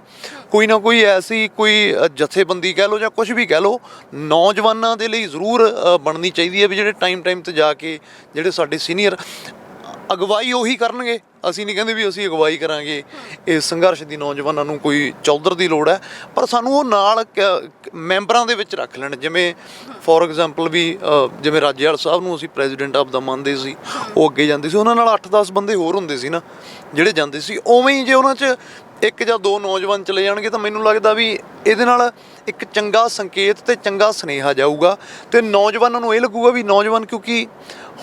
ਕੋਈ ਨਾ ਕੋਈ ਐਸੀ ਕੋਈ ਜਥੇਬੰਦੀ ਕਹਿ ਲਓ ਜਾਂ ਕੁਝ ਵੀ ਕਹਿ ਲਓ, ਨੌਜਵਾਨਾਂ ਦੇ ਲਈ ਜ਼ਰੂਰ ਬਣਨੀ ਚਾਹੀਦੀ ਹੈ ਵੀ ਜਿਹੜੇ ਟਾਈਮ 'ਤੇ ਜਾ ਕੇ ਜਿਹੜੇ ਸਾਡੇ ਸੀਨੀਅਰ ਅਗਵਾਈ ਉਹੀ ਕਰਨਗੇ। ਅਸੀਂ ਨਹੀਂ ਕਹਿੰਦੇ ਵੀ ਅਸੀਂ ਅਗਵਾਈ ਕਰਾਂਗੇ ਇਸ ਸੰਘਰਸ਼ ਦੀ, ਨੌਜਵਾਨਾਂ ਨੂੰ ਕੋਈ ਚੌਧਰ ਦੀ ਲੋੜ ਹੈ, ਪਰ ਸਾਨੂੰ ਉਹ ਨਾਲ ਮੈਂਬਰਾਂ ਦੇ ਵਿੱਚ ਰੱਖ ਲੈਣ। ਜਿਵੇਂ ਫੋਰ ਐਗਜ਼ਾਮਪਲ ਵੀ ਜਿਵੇਂ ਰਾਜੇਵਾਲ ਸਾਹਿਬ ਨੂੰ ਅਸੀਂ ਪ੍ਰੈਜ਼ੀਡੈਂਟ ਆਫ ਦਾ ਮੰਨਦੇ ਸੀ, ਉਹ ਅੱਗੇ ਜਾਂਦੇ ਸੀ, ਉਹਨਾਂ ਨਾਲ 8-10 ਬੰਦੇ ਹੋਰ ਹੁੰਦੇ ਸੀ ਨਾ ਜਿਹੜੇ ਜਾਂਦੇ ਸੀ। ਉਵੇਂ ਹੀ ਜੇ ਉਹਨਾਂ 'ਚ ਇੱਕ ਜਾਂ ਦੋ ਨੌਜਵਾਨ ਚਲੇ ਜਾਣਗੇ ਤਾਂ ਮੈਨੂੰ ਲੱਗਦਾ ਵੀ ਇਹਦੇ ਨਾਲ ਇੱਕ ਚੰਗਾ ਸੰਕੇਤ ਤੇ ਚੰਗਾ ਸੁਨੇਹਾ ਜਾਊਗਾ, ਅਤੇ ਨੌਜਵਾਨਾਂ ਨੂੰ ਇਹ ਲੱਗੂਗਾ ਵੀ ਨੌਜਵਾਨ, ਕਿਉਂਕਿ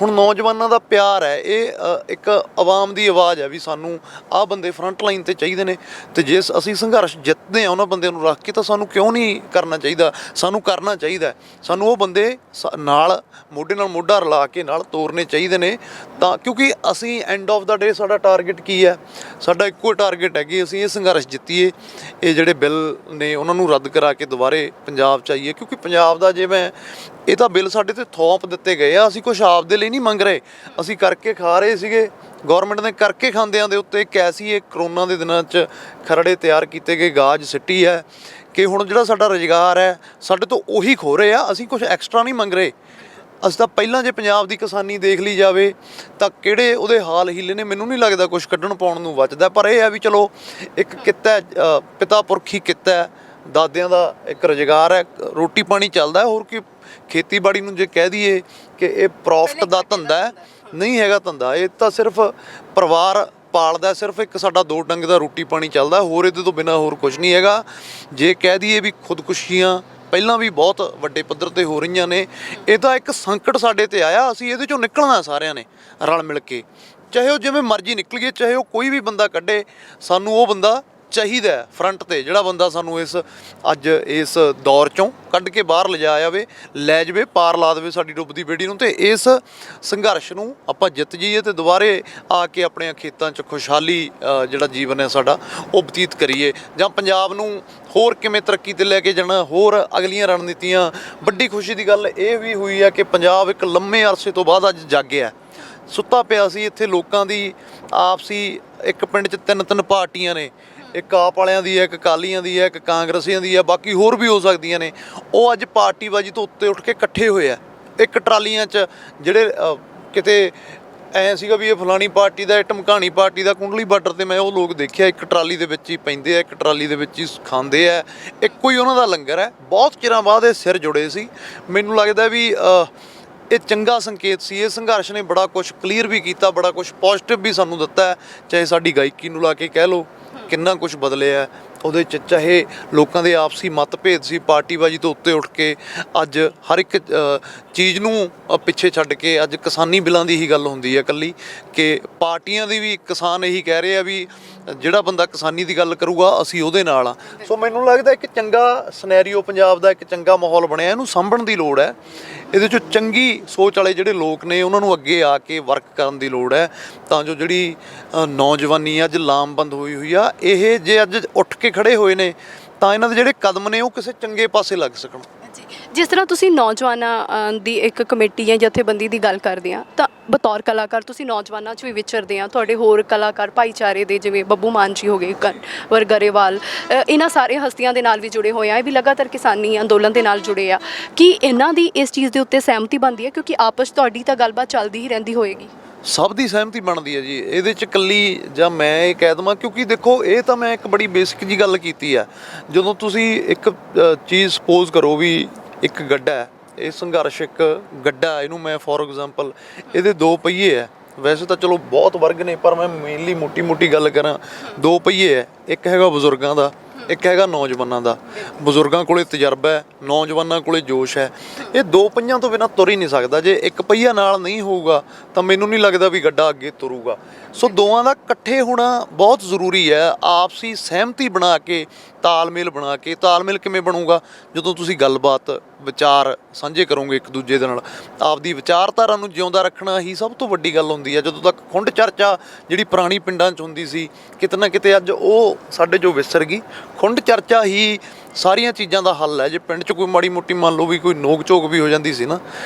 ਹੁਣ ਨੌਜਵਾਨਾਂ ਦਾ ਪਿਆਰ ਹੈ, ਇਹ ਇੱਕ ਆਵਾਮ ਦੀ ਆਵਾਜ਼ ਹੈ ਵੀ ਸਾਨੂੰ ਆਹ ਬੰਦੇ ਫਰੰਟ ਲਾਈਨ 'ਤੇ ਚਾਹੀਦੇ ਨੇ, ਅਤੇ ਜੇ ਅਸੀਂ ਸੰਘਰਸ਼ ਜਿੱਤਦੇ ਹਾਂ ਉਹਨਾਂ ਬੰਦਿਆਂ ਨੂੰ ਰੱਖ ਕੇ ਤਾਂ ਸਾਨੂੰ ਕਿਉਂ ਨਹੀਂ ਕਰਨਾ ਚਾਹੀਦਾ। ਸਾਨੂੰ ਕਰਨਾ ਚਾਹੀਦਾ। ਸਾਨੂੰ ਉਹ ਬੰਦੇ ਨਾਲ ਮੋਢੇ ਨਾਲ ਮੋਢਾ ਰਲਾ ਕੇ ਨਾਲ ਤੋਰਨੇ ਚਾਹੀਦੇ ਨੇ। ਤਾਂ ਕਿਉਂਕਿ ਅਸੀਂ ਐਂਡ ਆਫ ਦਾ ਡੇ ਸਾਡਾ ਟਾਰਗੇਟ ਕੀ ਹੈ? ਸਾਡਾ ਇੱਕੋ ਟਾਰਗੇਟ ਹੈ ਕਿ ਅਸੀਂ ਇਹ ਸੰਘਰਸ਼ ਜਿੱਤੀਏ, ਇਹ ਜਿਹੜੇ ਬਿੱਲ ਨੇ ਉਹਨਾਂ ਨੂੰ ਰੱਦ ਕਰਾ ਕੇ ਦੁਬਾਰੇ ਪੰਜਾਬ 'ਚ ਆਈਏ। ਕਿਉਂਕਿ ਪੰਜਾਬ ਦਾ ਜਿਵੇਂ ਇਹ ਤਾਂ ਬਿੱਲ ਸਾਡੇ 'ਤੇ ਥੋਪ ਦਿੱਤੇ ਗਏ ਆ, ਅਸੀਂ ਕੁਛ ਆਪਦੇ ਲਈ ਨਹੀਂ ਮੰਗ ਰਹੇ, ਅਸੀਂ ਕਰਕੇ ਖਾ ਰਹੇ ਸੀਗੇ। ਗੌਰਮੈਂਟ ਨੇ ਕਰਕੇ ਖਾਂਦਿਆਂ ਦੇ ਉੱਤੇ ਇੱਕ ਐਸੀ ਇਹ ਕਰੋਨਾ ਦੇ ਦਿਨਾਂ 'ਚ ਖਰੜੇ ਤਿਆਰ ਕੀਤੇ ਗਏ ਗਾਜ ਸਿੱਟੀ ਹੈ ਕਿ ਹੁਣ ਜਿਹੜਾ ਸਾਡਾ ਰੁਜ਼ਗਾਰ ਹੈ ਸਾਡੇ ਤੋਂ ਉਹੀ ਖੋ ਰਹੇ ਆ। ਅਸੀਂ ਕੁਛ ਐਕਸਟਰਾ ਨਹੀਂ ਮੰਗ ਰਹੇ। ਅਸੀਂ ਤਾਂ ਪਹਿਲਾਂ ਜੇ ਪੰਜਾਬ ਦੀ ਕਿਸਾਨੀ ਦੇਖ ਲਈ ਜਾਵੇ ਤਾਂ ਕਿਹੜੇ ਉਹਦੇ ਹਾਲ ਹੀਲੇ ਨੇ, ਮੈਨੂੰ ਨਹੀਂ ਲੱਗਦਾ ਕੁਛ ਕੱਢਣ ਪਾਉਣ ਨੂੰ ਬਚਦਾ। ਪਰ ਇਹ ਹੈ ਵੀ ਚਲੋ ਇੱਕ ਕਿੱਤਾ, ਪਿਤਾ ਪੁਰਖੀ ਕਿੱਤਾ, ਦਾਦਿਆਂ ਦਾ ਇੱਕ ਰੁਜ਼ਗਾਰ ਹੈ, ਰੋਟੀ ਪਾਣੀ ਚੱਲਦਾ। ਹੋਰ ਕੀ ਖੇਤੀਬਾੜੀ ਨੂੰ ਜੇ ਕਹਿ ਦਈਏ ਕਿ ਇਹ ਪ੍ਰੋਫਿਟ ਦਾ ਧੰਦਾ ਹੈ, ਨਹੀਂ ਹੈਗਾ ਧੰਦਾ। ਇਹ ਤਾਂ ਸਿਰਫ ਪਰਿਵਾਰ ਪਾਲਦਾ, ਸਿਰਫ ਇੱਕ ਸਾਡਾ ਦੋ ਡੰਗ ਦਾ ਰੋਟੀ ਪਾਣੀ ਚੱਲਦਾ, ਹੋਰ ਇਹਦੇ ਤੋਂ ਬਿਨਾਂ ਹੋਰ ਕੁਝ ਨਹੀਂ ਹੈਗਾ। ਜੇ ਕਹਿ ਦਈਏ ਵੀ ਖੁਦਕੁਸ਼ੀਆਂ ਪਹਿਲਾਂ ਵੀ ਬਹੁਤ ਵੱਡੇ ਪੱਧਰ 'ਤੇ ਹੋ ਰਹੀਆਂ ਨੇ, ਇਹ ਤਾਂ ਇੱਕ ਸੰਕਟ ਸਾਡੇ 'ਤੇ ਆਇਆ। ਅਸੀਂ ਇਹਦੇ 'ਚੋਂ ਨਿਕਲਣਾ ਸਾਰਿਆਂ ਨੇ ਰਲ ਮਿਲ ਕੇ, ਚਾਹੇ ਉਹ ਜਿਵੇਂ ਮਰਜ਼ੀ ਨਿਕਲੀਏ, ਚਾਹੇ ਉਹ ਕੋਈ ਵੀ ਬੰਦਾ ਕੱਢੇ, ਸਾਨੂੰ ਉਹ ਬੰਦਾ ਚਾਹੀਦਾ ਫਰੰਟ 'ਤੇ, ਜਿਹੜਾ ਬੰਦਾ ਸਾਨੂੰ ਅੱਜ ਇਸ ਦੌਰ 'ਚੋਂ ਕੱਢ ਕੇ ਬਾਹਰ ਲੈ ਜਾਵੇ, ਪਾਰ ਲਾ ਦੇਵੇ ਸਾਡੀ ਡੁੱਬਦੀ ਬੇੜੀ ਨੂੰ, ਅਤੇ ਇਸ ਸੰਘਰਸ਼ ਨੂੰ ਆਪਾਂ ਜਿੱਤ ਜਾਈਏ ਅਤੇ ਦੁਬਾਰੇ ਆ ਕੇ ਆਪਣੇ ਖੇਤਾਂ 'ਚ ਖੁਸ਼ਹਾਲੀ ਜਿਹੜਾ ਜੀਵਨ ਹੈ ਸਾਡਾ ਉਹ ਬਤੀਤ ਕਰੀਏ, ਜਾਂ ਪੰਜਾਬ ਨੂੰ ਹੋਰ ਕਿਵੇਂ ਤਰੱਕੀ 'ਤੇ ਲੈ ਕੇ ਜਾਣਾ, ਹੋਰ ਅਗਲੀਆਂ ਰਣਨੀਤੀਆਂ। ਵੱਡੀ ਖੁਸ਼ੀ ਦੀ ਗੱਲ ਇਹ ਵੀ ਹੋਈ ਹੈ ਕਿ ਪੰਜਾਬ ਇੱਕ ਲੰਮੇ ਅਰਸੇ ਤੋਂ ਬਾਅਦ ਅੱਜ ਜਾਗਿਆ। ਸੁੱਤਾ ਪਿਆ ਸੀ ਇੱਥੇ ਲੋਕਾਂ ਦੀ ਆਪਸੀ, ਇੱਕ ਪਿੰਡ 'ਚ ਤਿੰਨ ਪਾਰਟੀਆਂ ਨੇ, ਇੱਕ ਆਪ ਵਾਲਿਆਂ ਦੀ ਹੈ, ਇੱਕ ਅਕਾਲੀਆਂ ਦੀ ਹੈ, ਇੱਕ ਕਾਂਗਰਸੀਆਂ ਦੀ ਹੈ, ਬਾਕੀ ਹੋਰ ਵੀ ਹੋ ਸਕਦੀਆਂ ਨੇ। ਉਹ ਅੱਜ ਪਾਰਟੀਬਾਜ਼ੀ ਤੋਂ ਉੱਤੇ ਉੱਠ ਕੇ ਇਕੱਠੇ ਹੋਏ ਆ। ਇੱਕ ਟਰਾਲੀਆਂ 'ਚ ਜਿਹੜੇ ਕਿਤੇ ਐਂ ਸੀਗਾ ਵੀ ਇਹ ਫਲਾਣੀ ਪਾਰਟੀ ਦਾ, ਇਹ ਢਮਕਾਣੀ ਪਾਰਟੀ ਦਾ, ਕੁੰਡਲੀ ਬਾਰਡਰ 'ਤੇ ਮੈਂ ਉਹ ਲੋਕ ਦੇਖਿਆ ਇੱਕ ਟਰਾਲੀ ਦੇ ਵਿੱਚ ਹੀ ਪੈਂਦੇ ਆ, ਇੱਕ ਟਰਾਲੀ ਦੇ ਵਿੱਚ ਹੀ ਖਾਂਦੇ ਆ, ਇੱਕੋ ਹੀ ਉਹਨਾਂ ਦਾ ਲੰਗਰ ਹੈ। ਬਹੁਤ ਚਿਰਾਂ ਬਾਅਦ ਇਹ ਸਿਰ ਜੁੜੇ ਸੀ। ਮੈਨੂੰ ਲੱਗਦਾ ਵੀ ਇਹ ਚੰਗਾ ਸੰਕੇਤ ਸੀ। ਇਹ ਸੰਘਰਸ਼ ਨੇ ਬੜਾ ਕੁਛ ਕਲੀਅਰ ਵੀ ਕੀਤਾ, ਬੜਾ ਕੁਛ ਪੋਜ਼ਿਟਿਵ ਵੀ ਸਾਨੂੰ ਦਿੱਤਾ ਹੈ। ਚਾਹੇ ਸਾਡੀ ਗਾਇਕੀ ਨੂੰ ਲਾ ਕੇ ਕਹਿ ਲਓ, ਕਿੰਨਾ ਕੁਛ ਬਦਲਿਆ, ਉਹਦੇ 'ਚ ਚਾਹੇ ਲੋਕਾਂ ਦੇ ਆਪਸੀ ਮਤਭੇਦ ਸੀ, ਪਾਰਟੀਬਾਜ਼ੀ ਤੋਂ ਉੱਤੇ ਉੱਠ ਕੇ ਅੱਜ ਹਰ ਇੱਕ ਚੀਜ਼ ਨੂੰ ਪਿੱਛੇ ਛੱਡ ਕੇ ਅੱਜ ਕਿਸਾਨੀ ਬਿੱਲਾਂ ਦੀ ਹੀ ਗੱਲ ਹੁੰਦੀ ਹੈ ਇਕੱਲੀ, ਕਿ ਪਾਰਟੀਆਂ ਦੀ ਵੀ ਕਿਸਾਨ ਇਹੀ ਕਹਿ ਰਹੇ ਆ ਵੀ ਜਿਹੜਾ ਬੰਦਾ ਕਿਸਾਨੀ ਦੀ ਗੱਲ ਕਰੂਗਾ ਅਸੀਂ ਉਹਦੇ ਨਾਲ ਆ। ਸੋ ਮੈਨੂੰ ਲੱਗਦਾ ਇੱਕ ਚੰਗਾ ਸਿਨੈਰੀਓ ਪੰਜਾਬ ਦਾ, ਇੱਕ ਚੰਗਾ ਮਾਹੌਲ ਬਣਿਆ, ਇਹਨੂੰ ਸਾਂਭਣ ਦੀ ਲੋੜ ਹੈ। ਇਹਦੇ 'ਚ ਚੰਗੀ ਸੋਚ ਵਾਲੇ ਜਿਹੜੇ ਲੋਕ ਨੇ ਉਹਨਾਂ ਨੂੰ ਅੱਗੇ ਆ ਕੇ ਵਰਕ ਕਰਨ ਦੀ ਲੋੜ ਹੈ, ਤਾਂ ਜੋ ਜਿਹੜੀ ਨੌਜਵਾਨੀ ਅੱਜ ਲਾਮਬੰਦ ਹੋਈ ਆ, ਇਹ ਜੇ ਅੱਜ ਉੱਠ ਕੇ ਖੜੇ ਹੋਏ ਨੇ ਤਾਂ ਇਹਨਾਂ ਦੇ ਜਿਹੜੇ ਕਦਮ ਨੇ ਉਹ ਕਿਸੇ ਚੰਗੇ ਪਾਸੇ ਲੱਗ ਸਕਣ। ਜਿਸ ਤਰ੍ਹਾਂ ਤੁਸੀਂ ਨੌਜਵਾਨਾਂ ਦੀ ਇੱਕ ਕਮੇਟੀ ਜਾਂ ਜਥੇਬੰਦੀ ਦੀ ਗੱਲ ਕਰਦੇ ਆ, ਤਾਂ ਬਤੌਰ ਕਲਾਕਾਰ ਤੁਸੀਂ ਨੌਜਵਾਨਾਂ 'ਚ ਵੀ ਵਿਚਰਦੇ ਆ, ਤੁਹਾਡੇ ਹੋਰ ਕਲਾਕਾਰ ਭਾਈਚਾਰੇ ਦੇ ਜਿਵੇਂ ਬੱਬੂ ਮਾਨ ਜੀ ਹੋ ਗਏ, ਕੰਵਰ ਗਰੇਵਾਲ, ਇਹਨਾਂ ਸਾਰੇ ਹਸਤੀਆਂ ਦੇ ਨਾਲ ਵੀ ਜੁੜੇ ਹੋਏ ਆ, ਇਹ ਵੀ ਲਗਾਤਾਰ ਕਿਸਾਨੀ ਅੰਦੋਲਨ ਦੇ ਨਾਲ ਜੁੜੇ ਆ। ਕੀ ਇਹਨਾਂ ਦੀ ਇਸ ਚੀਜ਼ ਦੇ ਉੱਤੇ ਸਹਿਮਤੀ ਬਣਦੀ ਹੈ, ਕਿਉਂਕਿ ਆਪਸ ਤੁਹਾਡੀ ਤਾਂ ਗੱਲਬਾਤ ਚੱਲਦੀ ਹੀ ਰਹਿੰਦੀ ਹੋਏਗੀ? ਸਭ ਦੀ ਸਹਿਮਤੀ ਬਣਦੀ ਹੈ ਜੀ ਇਹਦੇ 'ਚ, ਇਕੱਲੀ ਜਾਂ ਮੈਂ ਇਹ ਕਹਿ ਦੇਵਾਂ, ਕਿਉਂਕਿ ਦੇਖੋ ਇਹ ਤਾਂ ਮੈਂ ਇੱਕ ਬੜੀ ਬੇਸਿਕ ਜੀ ਗੱਲ ਕੀਤੀ ਆ। ਜਦੋਂ ਤੁਸੀਂ ਇੱਕ ਚੀਜ਼ ਸਪੋਜ਼ ਕਰੋ ਵੀ ਇੱਕ ਗੱਡਾ ਹੈ, ਇਹ ਸੰਘਰਸ਼ ਇੱਕ ਗੱਡਾ, ਇਹਨੂੰ ਮੈਂ ਫੋਰ ਐਗਜ਼ਾਮਪਲ ਇਹਦੇ 2 ਪਹੀਏ ਹੈ, ਵੈਸੇ ਤਾਂ ਚਲੋ ਬਹੁਤ ਵਰਗ ਨੇ ਪਰ ਮੈਂ ਮੇਨਲੀ ਮੋਟੀ ਗੱਲ ਕਰਾਂ, 2 ਪਹੀਏ ਹੈ, ਇੱਕ ਹੈਗਾ ਬਜ਼ੁਰਗਾਂ ਦਾ, ਇੱਕ ਹੈਗਾ ਨੌਜਵਾਨਾਂ ਦਾ। ਬਜ਼ੁਰਗਾਂ ਕੋਲੇ ਤਜਰਬਾ ਹੈ, ਨੌਜਵਾਨਾਂ ਕੋਲੇ ਜੋਸ਼ ਹੈ। ਇਹ 2 ਪਹੀਆਂ ਤੋਂ ਬਿਨਾਂ ਤੁਰ ਹੀ ਨਹੀਂ ਸਕਦਾ। ਜੇ ਇੱਕ ਪਹੀਆ ਨਾਲ ਨਹੀਂ ਹੋਊਗਾ ਤਾਂ ਮੈਨੂੰ ਨਹੀਂ ਲੱਗਦਾ ਵੀ ਗੱਡਾ ਅੱਗੇ ਤੁਰੂਗਾ। ਸੋ ਦੋਵਾਂ ਦਾ ਇਕੱਠੇ ਹੋਣਾ ਬਹੁਤ ਜ਼ਰੂਰੀ ਹੈ, ਆਪਸੀ ਸਹਿਮਤੀ ਬਣਾ ਕੇ, ਤਾਲਮੇਲ ਬਣਾ ਕੇ। ਤਾਲਮੇਲ ਕਿਵੇਂ ਬਣੂਗਾ? ਜਦੋਂ ਤੁਸੀਂ ਗੱਲਬਾਤ ਵਿਚਾਰ ਸਾਂਝੇ ਕਰੋਗੇ ਇੱਕ ਦੂਜੇ ਦੇ ਨਾਲ, ਆਪਦੀ ਵਿਚਾਰਧਾਰਾ ਨੂੰ ਜਿਉਂਦਾ ਰੱਖਣਾ ਹੀ ਸਭ ਤੋਂ ਵੱਡੀ ਗੱਲ ਹੁੰਦੀ ਹੈ। ਜਦੋਂ ਤੱਕ ਖੁੰਡ ਚਰਚਾ ਜਿਹੜੀ ਪੁਰਾਣੀ ਪਿੰਡਾਂ 'ਚ ਹੁੰਦੀ ਸੀ, ਕਿਤੇ ਨਾ ਕਿਤੇ ਅੱਜ ਉਹ ਸਾਡੇ 'ਚੋਂ ਵਿਸਰ ਗਈ। ਖੁੰਡ ਚਰਚਾ ਹੀ ਸਾਰੀਆਂ ਚੀਜ਼ਾਂ ਦਾ ਹੱਲ ਹੈ। ਜੇ ਪਿੰਡ 'ਚ ਕੋਈ ਮਾੜੀ ਮੋਟੀ ਮੰਨ ਲਓ ਵੀ ਕੋਈ ਨੋਕ ਝੋਕ ਵੀ ਹੋ ਜਾਂਦੀ ਸੀ ਨਾ,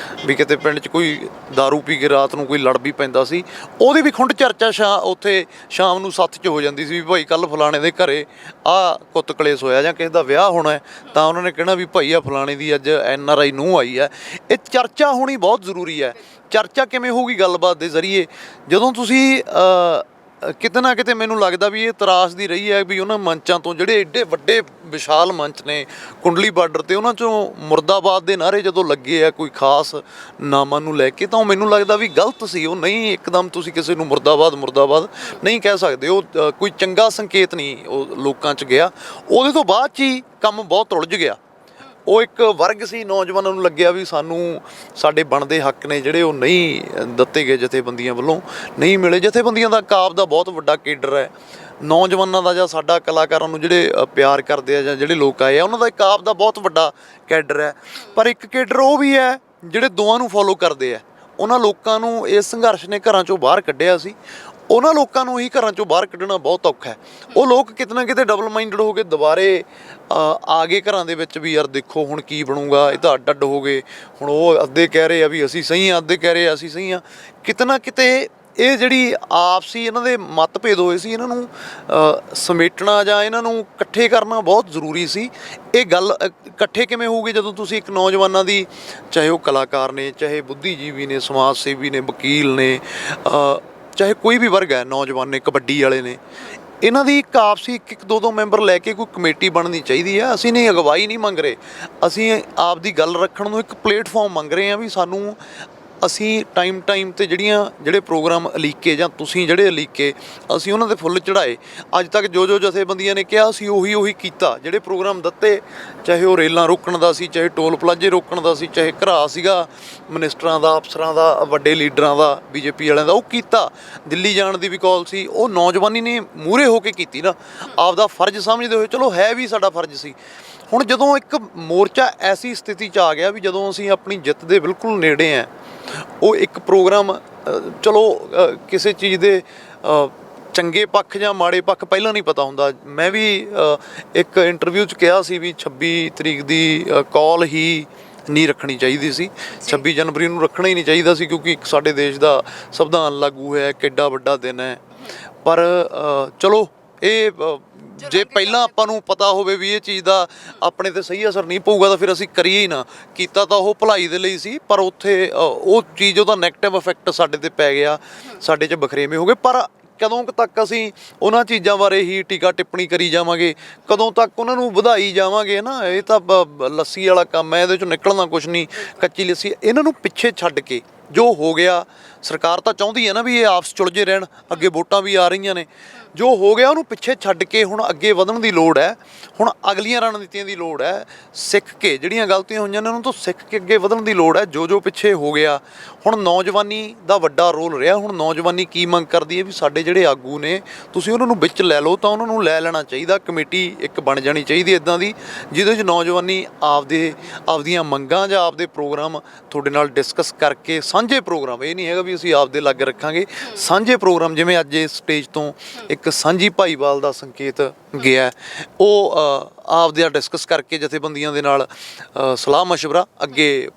ਵੀ ਕਿਤੇ ਪਿੰਡ 'ਚ ਕੋਈ ਦਾਰੂ ਪੀ ਕੇ ਰਾਤ ਨੂੰ ਕੋਈ ਲੜ ਵੀ ਪੈਂਦਾ ਸੀ, ਉਹਦੀ ਵੀ ਖੁੰਡ ਚਰਚਾ ਉੱਥੇ ਸ਼ਾਮ ਨੂੰ ਸੱਥ 'ਚ ਹੋ ਜਾਂਦੀ ਸੀ ਵੀ ਭਾਈ ਕੱਲ੍ਹ ਫਲਾਣੇ ਦੇ ਘਰੇ ਆਹ ਕੁੱਤ ਕਲੇਸ਼ ਹੋਇਆ ਜਾਂ ਕਿਸੇ ਦਾ ਵਿਆਹ ਹੋਣਾ, ਤਾਂ ਉਹਨਾਂ ਨੇ ਕਹਿਣਾ ਵੀ ਭਾਈ ਆ ਫਲਾਣੇ ਦੀ ਅੱਜ NRI ਨੂੰਹ ਆਈ ਹੈ। ਇਹ ਚਰਚਾ ਹੋਣੀ ਬਹੁਤ ਜ਼ਰੂਰੀ ਹੈ। ਚਰਚਾ ਕਿਵੇਂ ਹੋਊਗੀ? ਗੱਲਬਾਤ ਦੇ ਜ਼ਰੀਏ। ਜਦੋਂ ਤੁਸੀਂ ਕਿਤੇ ਨਾ ਕਿਤੇ ਮੈਨੂੰ ਲੱਗਦਾ ਵੀ ਇਹ ਤਰਾਸ ਦੀ ਰਹੀ ਹੈ ਵੀ ਉਹਨਾਂ ਮੰਚਾਂ ਤੋਂ, ਜਿਹੜੇ ਏਡੇ ਵੱਡੇ ਵਿਸ਼ਾਲ ਮੰਚ ਨੇ ਕੁੰਡਲੀ ਬਾਰਡਰ 'ਤੇ, ਉਹਨਾਂ 'ਚੋਂ ਮੁਰਦਾਬਾਦ ਦੇ ਨਾਅਰੇ ਜਦੋਂ ਲੱਗੇ ਆ ਕੋਈ ਖਾਸ ਨਾਮਾਂ ਨੂੰ ਲੈ ਕੇ, ਤਾਂ ਉਹ ਮੈਨੂੰ ਲੱਗਦਾ ਵੀ ਗਲਤ ਸੀ। ਉਹ ਨਹੀਂ ਇੱਕਦਮ ਤੁਸੀਂ ਕਿਸੇ ਨੂੰ ਮੁਰਦਾਬਾਦ ਨਹੀਂ ਕਹਿ ਸਕਦੇ। ਉਹ ਕੋਈ ਚੰਗਾ ਸੰਕੇਤ ਨਹੀਂ ਉਹ ਲੋਕਾਂ 'ਚ ਗਿਆ। ਉਹਦੇ ਤੋਂ ਬਾਅਦ 'ਚ ਹੀ ਕੰਮ ਬਹੁਤ ਉਲਝ ਗਿਆ। ਉਹ ਇੱਕ ਵਰਗ ਸੀ, ਨੌਜਵਾਨਾਂ ਨੂੰ ਲੱਗਿਆ ਵੀ ਸਾਨੂੰ ਸਾਡੇ ਬਣਦੇ ਹੱਕ ਨੇ ਜਿਹੜੇ ਉਹ ਨਹੀਂ ਦਿੱਤੇ ਗਏ, ਜਥੇਬੰਦੀਆਂ ਵੱਲੋਂ ਨਹੀਂ ਮਿਲੇ। ਜਥੇਬੰਦੀਆਂ ਦਾ ਕਾਬ ਦਾ ਬਹੁਤ ਵੱਡਾ ਕੇਡਰ ਹੈ, ਨੌਜਵਾਨਾਂ ਦਾ ਜਾਂ ਸਾਡਾ ਕਲਾਕਾਰਾਂ ਨੂੰ ਜਿਹੜੇ ਪਿਆਰ ਕਰਦੇ ਆ ਜਾਂ ਜਿਹੜੇ ਲੋਕ ਆਏ ਆ ਉਹਨਾਂ ਦਾ ਇੱਕ ਆਪ ਦਾ ਬਹੁਤ ਵੱਡਾ ਕੇਡਰ ਹੈ। ਪਰ ਇੱਕ ਕੇਡਰ ਉਹ ਵੀ ਹੈ ਜਿਹੜੇ ਦੋਵਾਂ ਨੂੰ ਫੋਲੋ ਕਰਦੇ ਆ। ਉਹਨਾਂ ਲੋਕਾਂ ਨੂੰ ਇਸ ਸੰਘਰਸ਼ ਨੇ ਘਰਾਂ 'ਚੋਂ ਬਾਹਰ ਕੱਢਿਆ ਸੀ, ਉਹਨਾਂ ਲੋਕਾਂ ਨੂੰ ਹੀ ਘਰਾਂ 'ਚੋਂ ਬਾਹਰ ਕੱਢਣਾ ਬਹੁਤ ਔਖਾ ਹੈ। ਉਹ ਲੋਕ ਕਿਤੇ ਨਾ ਕਿਤੇ ਡਬਲ ਮਾਈਂਡਡ ਹੋ ਕੇ ਦੁਬਾਰੇ ਆ ਗਏ ਘਰਾਂ ਦੇ ਵਿੱਚ ਵੀ ਯਾਰ ਦੇਖੋ ਹੁਣ ਕੀ ਬਣੂਗਾ, ਇਹ ਤਾਂ ਅੱਡ ਹੋ ਗਏ। ਹੁਣ ਉਹ ਅੱਧੇ ਕਹਿ ਰਹੇ ਆ ਵੀ ਅਸੀਂ ਸਹੀ ਹਾਂ, ਅੱਧੇ ਕਹਿ ਰਹੇ ਆ ਅਸੀਂ ਸਹੀ ਹਾਂ। ਕਿਤੇ ਨਾ ਕਿਤੇ ਇਹ ਜਿਹੜੀ ਆਪਸੀ ਇਹਨਾਂ ਦੇ ਮਤਭੇਦ ਹੋਏ ਸੀ, ਇਹਨਾਂ ਨੂੰ ਸਮੇਟਣਾ ਜਾਂ ਇਹਨਾਂ ਨੂੰ ਇਕੱਠੇ ਕਰਨਾ ਬਹੁਤ ਜ਼ਰੂਰੀ ਸੀ। ਇਹ ਗੱਲ ਇਕੱਠੇ ਕਿਵੇਂ ਹੋਊਗੀ? ਜਦੋਂ ਤੁਸੀਂ ਇੱਕ ਨੌਜਵਾਨਾਂ ਦੀ, ਚਾਹੇ ਉਹ ਕਲਾਕਾਰ ਨੇ, ਚਾਹੇ ਬੁੱਧੀਜੀਵੀ ਨੇ, ਸਮਾਜ ਸੇਵੀ ਨੇ, ਵਕੀਲ ਨੇ, ਚਾਹੇ ਕੋਈ ਵੀ ਵਰਗ ਹੈ, ਨੌਜਵਾਨ ਨੇ, ਕਬੱਡੀ ਵਾਲੇ ਨੇ, ਇਹਨਾਂ ਦੀ ਇੱਕ ਆਪਸੀ ਇੱਕ ਦੋ ਮੈਂਬਰ ਲੈ ਕੇ ਕੋਈ ਕਮੇਟੀ ਬਣਨੀ ਚਾਹੀਦੀ ਹੈ। ਅਸੀਂ ਨਹੀਂ ਅਗਵਾਈ ਨਹੀਂ ਮੰਗ ਰਹੇ, ਅਸੀਂ ਆਪ ਦੀ ਗੱਲ ਰੱਖਣ ਨੂੰ ਇੱਕ ਪਲੇਟਫਾਰਮ ਮੰਗ ਰਹੇ ਹਾਂ ਵੀ ਸਾਨੂੰ, ਅਸੀਂ ਟਾਈਮ ਤੇ ਜਿਹੜੇ ਪ੍ਰੋਗਰਾਮ ਉਲੀਕੇ ਜਾਂ ਤੁਸੀਂ ਜਿਹੜੇ ਉਲੀਕੇ, ਅਸੀਂ ਉਹਨਾਂ ਦੇ ਫੁੱਲ ਚੜ੍ਹਾਏ। ਅੱਜ ਤੱਕ ਜੋ ਜਥੇਬੰਦੀਆਂ ਨੇ ਕਿਹਾ ਅਸੀਂ ਉਹੀ ਕੀਤਾ। ਜਿਹੜੇ ਪ੍ਰੋਗਰਾਮ ਦਿੱਤੇ, ਚਾਹੇ ਉਹ ਰੇਲਾਂ ਰੋਕਣ ਦਾ ਸੀ, ਚਾਹੇ ਟੋਲ ਪਲਾਜ਼ੇ ਰੋਕਣ ਦਾ ਸੀ, ਚਾਹੇ ਘਰਾ ਸੀਗਾ ਮਿਨਿਸਟਰਾਂ ਦਾ, ਅਫਸਰਾਂ ਦਾ, ਵੱਡੇ ਲੀਡਰਾਂ ਦਾ, BJP ਵਾਲਿਆਂ ਦਾ, ਉਹ ਕੀਤਾ। ਦਿੱਲੀ ਜਾਣ ਦੀ ਵੀ ਕਾਲ ਸੀ, ਉਹ ਨੌਜਵਾਨੀ ਨੇ ਮੂਹਰੇ ਹੋ ਕੇ ਕੀਤੀ ਨਾ, ਆਪਦਾ ਫਰਜ਼ ਸਮਝਦੇ ਹੋਏ। ਚਲੋ ਹੈ ਵੀ ਸਾਡਾ ਫਰਜ਼ ਸੀ। ਹੁਣ ਜਦੋਂ ਇੱਕ ਮੋਰਚਾ ਐਸੀ ਸਥਿਤੀ 'ਚ ਆ ਗਿਆ ਵੀ ਜਦੋਂ ਅਸੀਂ ਆਪਣੀ ਜਿੱਤ ਦੇ ਬਿਲਕੁਲ ਨੇੜੇ ਹਾਂ, ਉਹ ਇੱਕ ਪ੍ਰੋਗਰਾਮ, ਚਲੋ ਕਿਸੇ ਚੀਜ਼ ਦੇ ਚੰਗੇ ਪੱਖ ਜਾਂ ਮਾੜੇ ਪੱਖ ਪਹਿਲਾਂ ਨਹੀਂ ਪਤਾ ਹੁੰਦਾ। ਮੈਂ ਵੀ ਇੱਕ ਇੰਟਰਵਿਊ 'ਚ ਕਿਹਾ ਸੀ ਵੀ 26 ਤਰੀਕ ਦੀ ਕਾਲ ਹੀ ਨਹੀਂ ਰੱਖਣੀ ਚਾਹੀਦੀ ਸੀ, 26 ਜਨਵਰੀ ਨੂੰ ਰੱਖਣਾ ਹੀ ਨਹੀਂ ਚਾਹੀਦਾ ਸੀ, ਕਿਉਂਕਿ ਇੱਕ ਸਾਡੇ ਦੇਸ਼ ਦਾ ਸੰਵਿਧਾਨ ਲਾਗੂ ਹੋਇਆ, ਕਿੱਡਾ ਵੱਡਾ ਦਿਨ ਹੈ। ਪਰ ਚਲੋ ਇਹ ਜੇ ਪਹਿਲਾਂ ਆਪਾਂ ਨੂੰ ਪਤਾ ਹੋਵੇ ਵੀ ਇਹ ਚੀਜ਼ ਦਾ ਆਪਣੇ 'ਤੇ ਸਹੀ ਅਸਰ ਨਹੀਂ ਪਊਗਾ ਤਾਂ ਫਿਰ ਅਸੀਂ ਕਰੀਏ ਹੀ ਨਾ। ਕੀਤਾ ਤਾਂ ਉਹ ਭਲਾਈ ਦੇ ਲਈ ਸੀ, ਪਰ ਉੱਥੇ ਉਹ ਚੀਜ਼, ਉਹਦਾ ਨੈਗੇਟਿਵ ਇਫੈਕਟ ਸਾਡੇ 'ਤੇ ਪੈ ਗਿਆ, ਸਾਡੇ 'ਚ ਬਖਰੇਵੇਂ ਹੋ ਗਏ। ਪਰ ਕਦੋਂ ਤੱਕ ਅਸੀਂ ਉਹਨਾਂ ਚੀਜ਼ਾਂ ਬਾਰੇ ਹੀ ਟੀਕਾ ਟਿੱਪਣੀ ਕਰੀ ਜਾਵਾਂਗੇ, ਕਦੋਂ ਤੱਕ ਉਹਨਾਂ ਨੂੰ ਵਧਾਈ ਜਾਵਾਂਗੇ ਨਾ? ਇਹ ਤਾਂ ਲੱਸੀ ਵਾਲਾ ਕੰਮ ਹੈ, ਇਹਦੇ 'ਚੋਂ ਨਿਕਲਣਾ ਕੁਛ ਨਹੀਂ, ਕੱਚੀ ਲੱਸੀ। ਇਹਨਾਂ ਨੂੰ ਪਿੱਛੇ ਛੱਡ ਕੇ ਜੋ ਹੋ ਗਿਆ ਸਰਕਾਰ ਤਾਂ ਚਾਹੁੰਦੀ ਹੈ ਨਾ ਵੀ ਇਹ ਆਪਸ ਚੁਲਝੇ ਰਹਿਣ, ਅੱਗੇ ਵੋਟਾਂ ਵੀ ਆ ਰਹੀਆਂ ਨੇ, ਜੋ ਹੋ ਗਿਆ ਉਹਨੂੰ ਪਿੱਛੇ ਛੱਡ ਕੇ ਹੁਣ ਅੱਗੇ ਵਧਣ ਦੀ ਲੋੜ ਹੈ। ਹੁਣ ਅਗਲੀਆਂ ਰਣਨੀਤੀਆਂ ਦੀ ਲੋੜ ਹੈ, ਸਿੱਖ ਕੇ ਜਿਹੜੀਆਂ ਗਲਤੀਆਂ ਹੋਈਆਂ ਨੇ ਉਹਨਾਂ ਤੋਂ ਸਿੱਖ ਕੇ ਅੱਗੇ ਵਧਣ ਦੀ ਲੋੜ ਹੈ। ਜੋ ਪਿੱਛੇ ਹੋ ਗਿਆ, ਹੁਣ ਨੌਜਵਾਨੀ ਦਾ ਵੱਡਾ ਰੋਲ ਰਿਹਾ। ਹੁਣ ਨੌਜਵਾਨੀ ਕੀ ਮੰਗ ਕਰਦੀ ਹੈ ਵੀ ਸਾਡੇ ਜਿਹੜੇ ਆਗੂ ਨੇ ਤੁਸੀਂ ਉਹਨਾਂ ਨੂੰ ਵਿੱਚ ਲੈ ਲਓ, ਤਾਂ ਉਹਨਾਂ ਨੂੰ ਲੈ ਲੈਣਾ ਚਾਹੀਦਾ। ਕਮੇਟੀ ਇੱਕ ਬਣ ਜਾਣੀ ਚਾਹੀਦੀ ਇੱਦਾਂ ਦੀ ਜਿਹਦੇ 'ਚ ਨੌਜਵਾਨੀ ਆਪਦੀਆਂ ਮੰਗਾਂ ਜਾਂ ਆਪਦੇ ਪ੍ਰੋਗਰਾਮ ਤੁਹਾਡੇ ਨਾਲ ਡਿਸਕਸ ਕਰਕੇ, ਸਾਂਝੇ ਪ੍ਰੋਗਰਾਮ, ਇਹ ਨਹੀਂ ਹੈਗਾ ਵੀ ਅਸੀਂ ਆਪਦੇ ਲੱਗ ਰੱਖਾਂਗੇ, ਸਾਂਝੇ ਪ੍ਰੋਗਰਾਮ, ਜਿਵੇਂ ਅੱਜ ਇਸ ਸਟੇਜ ਤੋਂ ਇੱਕ ਸਾਂਝੀ ਭਾਈਵਾਲ ਦਾ ਸੰਕੇਤ ਗਿਆ, ਉਹ ਆਪਦੇ ਡਿਸਕਸ ਕਰਕੇ ਜਥੇਬੰਦੀਆਂ ਦੇ ਨਾਲ ਸਲਾਹ ਮਸ਼ਵਰਾ ਅੱਗੇ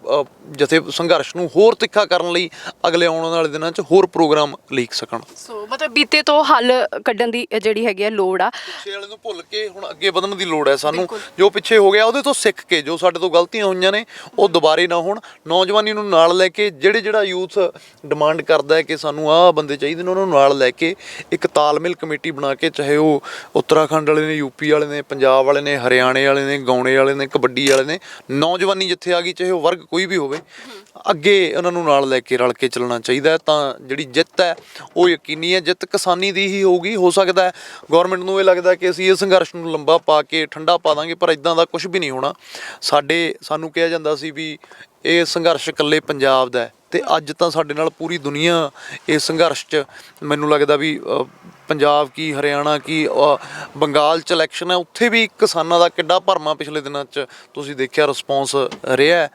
ਸੰਘਰਸ਼ ਨੂੰ ਹੋਰ ਤਿੱਖਾ ਕਰਨ ਲਈ ਅਗਲੇ ਆਉਣ ਵਾਲੇ ਦਿਨਾਂ 'ਚ ਹੋਰ ਪ੍ਰੋਗਰਾਮ ਲੀਕ ਸਕਣ। ਸੋ ਮਤਲਬ ਬੀਤੇ ਤੋਂ ਹੱਲ ਕੱਢਣ ਦੀ ਜਿਹੜੀ ਹੈਗੀ ਆ ਲੋੜ ਆ, ਪਿੱਛੇ ਵਾਲੇ ਨੂੰ ਭੁੱਲ ਕੇ ਹੁਣ ਅੱਗੇ ਵਧਣ ਦੀ ਲੋੜ ਹੈ ਸਾਨੂੰ। ਜੋ ਪਿੱਛੇ ਹੋ ਗਿਆ ਉਹਦੇ ਤੋਂ ਸਿੱਖ ਕੇ, ਜੋ ਸਾਡੇ ਤੋਂ ਗਲਤੀਆਂ ਹੋਈਆਂ ਨੇ ਉਹ ਦੁਬਾਰੇ ਨਾ ਹੋਣ। ਨੌਜਵਾਨੀ ਨੂੰ ਨਾਲ ਲੈ ਕੇ, ਜਿਹੜਾ ਯੂਥ ਡਿਮਾਂਡ ਕਰਦਾ ਹੈ ਕਿ ਸਾਨੂੰ ਆਹ ਬੰਦੇ ਚਾਹੀਦੇ ਨੇ, ਉਹਨਾਂ ਨੂੰ ਨਾਲ ਲੈ ਕੇ ਇੱਕ ਤਾਲਮੇਲ ਕਮੇਟੀ ਬਣਾ ਕੇ, ਚਾਹੇ ਉਹ ਉੱਤਰਾਖੰਡ ਵਾਲੇ ਨੇ, ਯੂਪੀ ਵਾਲੇ ਨੇ, ਪੰਜਾਬ ਵਾਲੇ ਨੇ, ਹਰਿਆਣੇ ਵਾਲੇ ਨੇ, ਗਾਉਣੇ ਵਾਲੇ ਨੇ, ਕਬੱਡੀ ਵਾਲੇ ਨੇ, ਨੌਜਵਾਨੀ ਜਿੱਥੇ ਆ ਗਈ, ਚਾਹੇ ਉਹ ਵਰਗ ਕੋਈ ਵੀ ਹੋਵੇ, ਅੱਗੇ ਉਹਨਾਂ ਨੂੰ ਨਾਲ ਲੈ ਕੇ ਰਲ ਕੇ ਚੱਲਣਾ ਚਾਹੀਦਾ। ਤਾਂ ਜਿਹੜੀ ਜਿੱਤ ਹੈ ਉਹ ਯਕੀਨੀ ਹੈ, ਜਿੱਤ ਕਿਸਾਨੀ ਦੀ ਹੀ ਹੋਊਗੀ। ਹੋ ਸਕਦਾ ਹੈ ਗੌਰਮੈਂਟ ਨੂੰ ਇਹ ਲੱਗਦਾ ਕਿ ਅਸੀਂ ਇਹ ਸੰਘਰਸ਼ ਨੂੰ ਲੰਬਾ ਪਾ ਕੇ ਠੰਡਾ ਪਾ ਦਾਂਗੇ, ਪਰ ਇਦਾਂ ਦਾ ਕੁਝ ਵੀ ਨਹੀਂ ਹੋਣਾ। ਸਾਨੂੰ ਕਿਹਾ ਜਾਂਦਾ ਸੀ ਵੀ ਇਹ ਸੰਘਰਸ਼ ਇਕੱਲੇ ਪੰਜਾਬ ਦਾ ਹੈ, ਤੇ ਅੱਜ ਤਾਂ ਸਾਡੇ ਨਾਲ ਪੂਰੀ ਦੁਨੀਆ ਇਸ ਸੰਘਰਸ਼ 'ਚ, ਮੈਨੂੰ ਲੱਗਦਾ ਵੀ ਪੰਜਾਬ ਕੀ, ਹਰਿਆਣਾ ਕੀ, ਬੰਗਾਲ 'ਚ ਇਲੈਕਸ਼ਨ ਹੈ, ਉੱਥੇ ਵੀ ਕਿਸਾਨਾਂ ਦਾ ਕਿੱਡਾ ਭਰਮਾ ਪਿਛਲੇ ਦਿਨਾਂ 'ਚ ਤੁਸੀਂ ਦੇਖਿਆ ਰਿਸਪੌਂਸ ਰਿਹਾ।